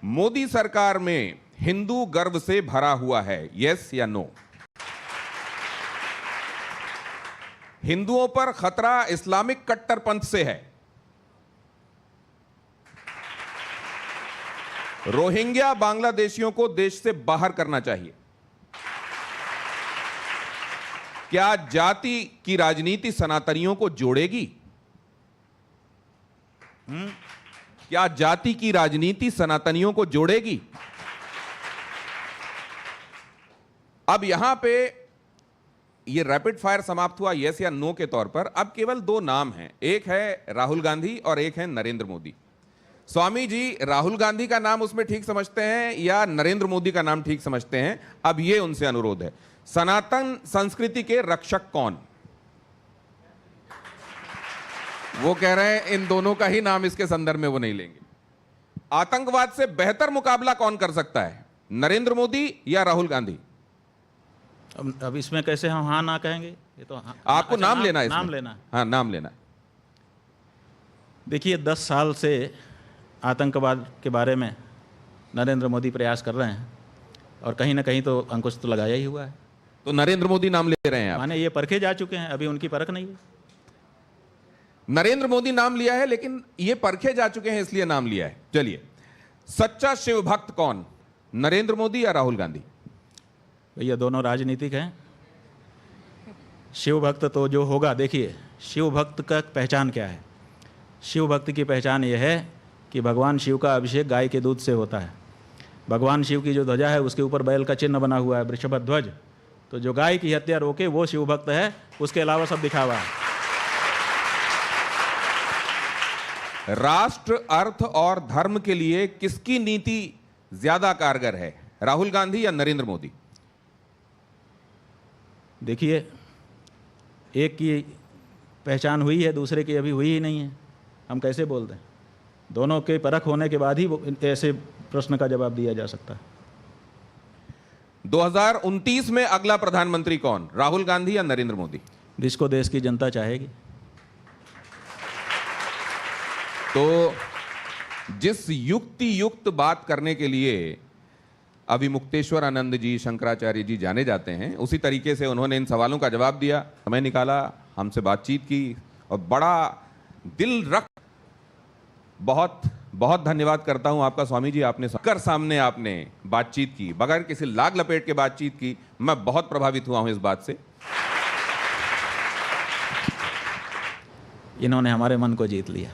मोदी सरकार में हिंदू गर्व से भरा हुआ है, यस या नो? हिंदुओं पर खतरा इस्लामिक कट्टरपंथ से है। रोहिंग्या बांग्लादेशियों को देश से बाहर करना चाहिए। क्या जाति की राजनीति सनातनियों को जोड़ेगी? क्या जाति की राजनीति सनातनियों को जोड़ेगी? अब यहां पे ये रैपिड फायर समाप्त हुआ यस या नो के तौर पर। अब केवल दो नाम हैं, एक है राहुल गांधी और एक है नरेंद्र मोदी। स्वामी जी राहुल गांधी का नाम उसमें ठीक समझते हैं या नरेंद्र मोदी का नाम ठीक समझते हैं? अब ये उनसे अनुरोध है, सनातन संस्कृति के रक्षक कौन? वो कह रहे हैं इन दोनों का ही नाम इसके संदर्भ में वो नहीं लेंगे। आतंकवाद से बेहतर मुकाबला कौन कर सकता है, नरेंद्र मोदी या राहुल गांधी? अब इसमें कैसे हम हाँ ना कहेंगे? ये तो आपको नाम लेना है, नाम लेना है। हाँ नाम लेना है। देखिए 10 साल से आतंकवाद के बारे में नरेंद्र मोदी प्रयास कर रहे हैं और कहीं ना कहीं तो अंकुश तो लगाया ही हुआ है। तो नरेंद्र मोदी नाम ले रहे हैं आप? माने ये परखे जा चुके हैं, अभी उनकी परख नहीं है। नरेंद्र मोदी नाम लिया है लेकिन ये परखे जा चुके हैं इसलिए नाम लिया है। चलिए, सच्चा शिव भक्त कौन, नरेंद्र मोदी या राहुल गांधी? ये दोनों राजनीतिक हैं। शिव भक्त तो जो होगा, देखिए शिव भक्त का पहचान क्या है? शिव भक्त की पहचान ये है कि भगवान शिव का अभिषेक गाय के दूध से होता है। भगवान शिव की जो ध्वजा है उसके ऊपर बैल का चिन्ह बना हुआ है, वृषभ ध्वज। तो जो गाय की हत्या रोके वो शिव भक्त है, उसके अलावा सब दिखावा है। राष्ट्र, अर्थ और धर्म के लिए किसकी नीति ज्यादा कारगर है, राहुल गांधी या नरेंद्र मोदी? देखिए, एक की पहचान हुई है, दूसरे की अभी हुई ही नहीं है, हम कैसे बोल दें? दोनों के परख होने के बाद ही ऐसे प्रश्न का जवाब दिया जा सकता है। 2029 में अगला प्रधानमंत्री कौन, राहुल गांधी या नरेंद्र मोदी? जिसको देश की जनता चाहेगी। तो जिस युक्ति युक्त बात करने के लिए अभी मुक्तेश्वर आनंद जी, शंकराचार्य जी जाने जाते हैं, उसी तरीके से उन्होंने इन सवालों का जवाब दिया, समय निकाला, हमसे बातचीत की और बड़ा दिल रख बहुत बहुत धन्यवाद करता हूं आपका स्वामी जी। आपने कर सामने आपने बातचीत की, बगैर किसी लाग लपेट के बातचीत की। मैं बहुत प्रभावित हुआ हूं इस बात से। इन्होंने हमारे मन को जीत लिया।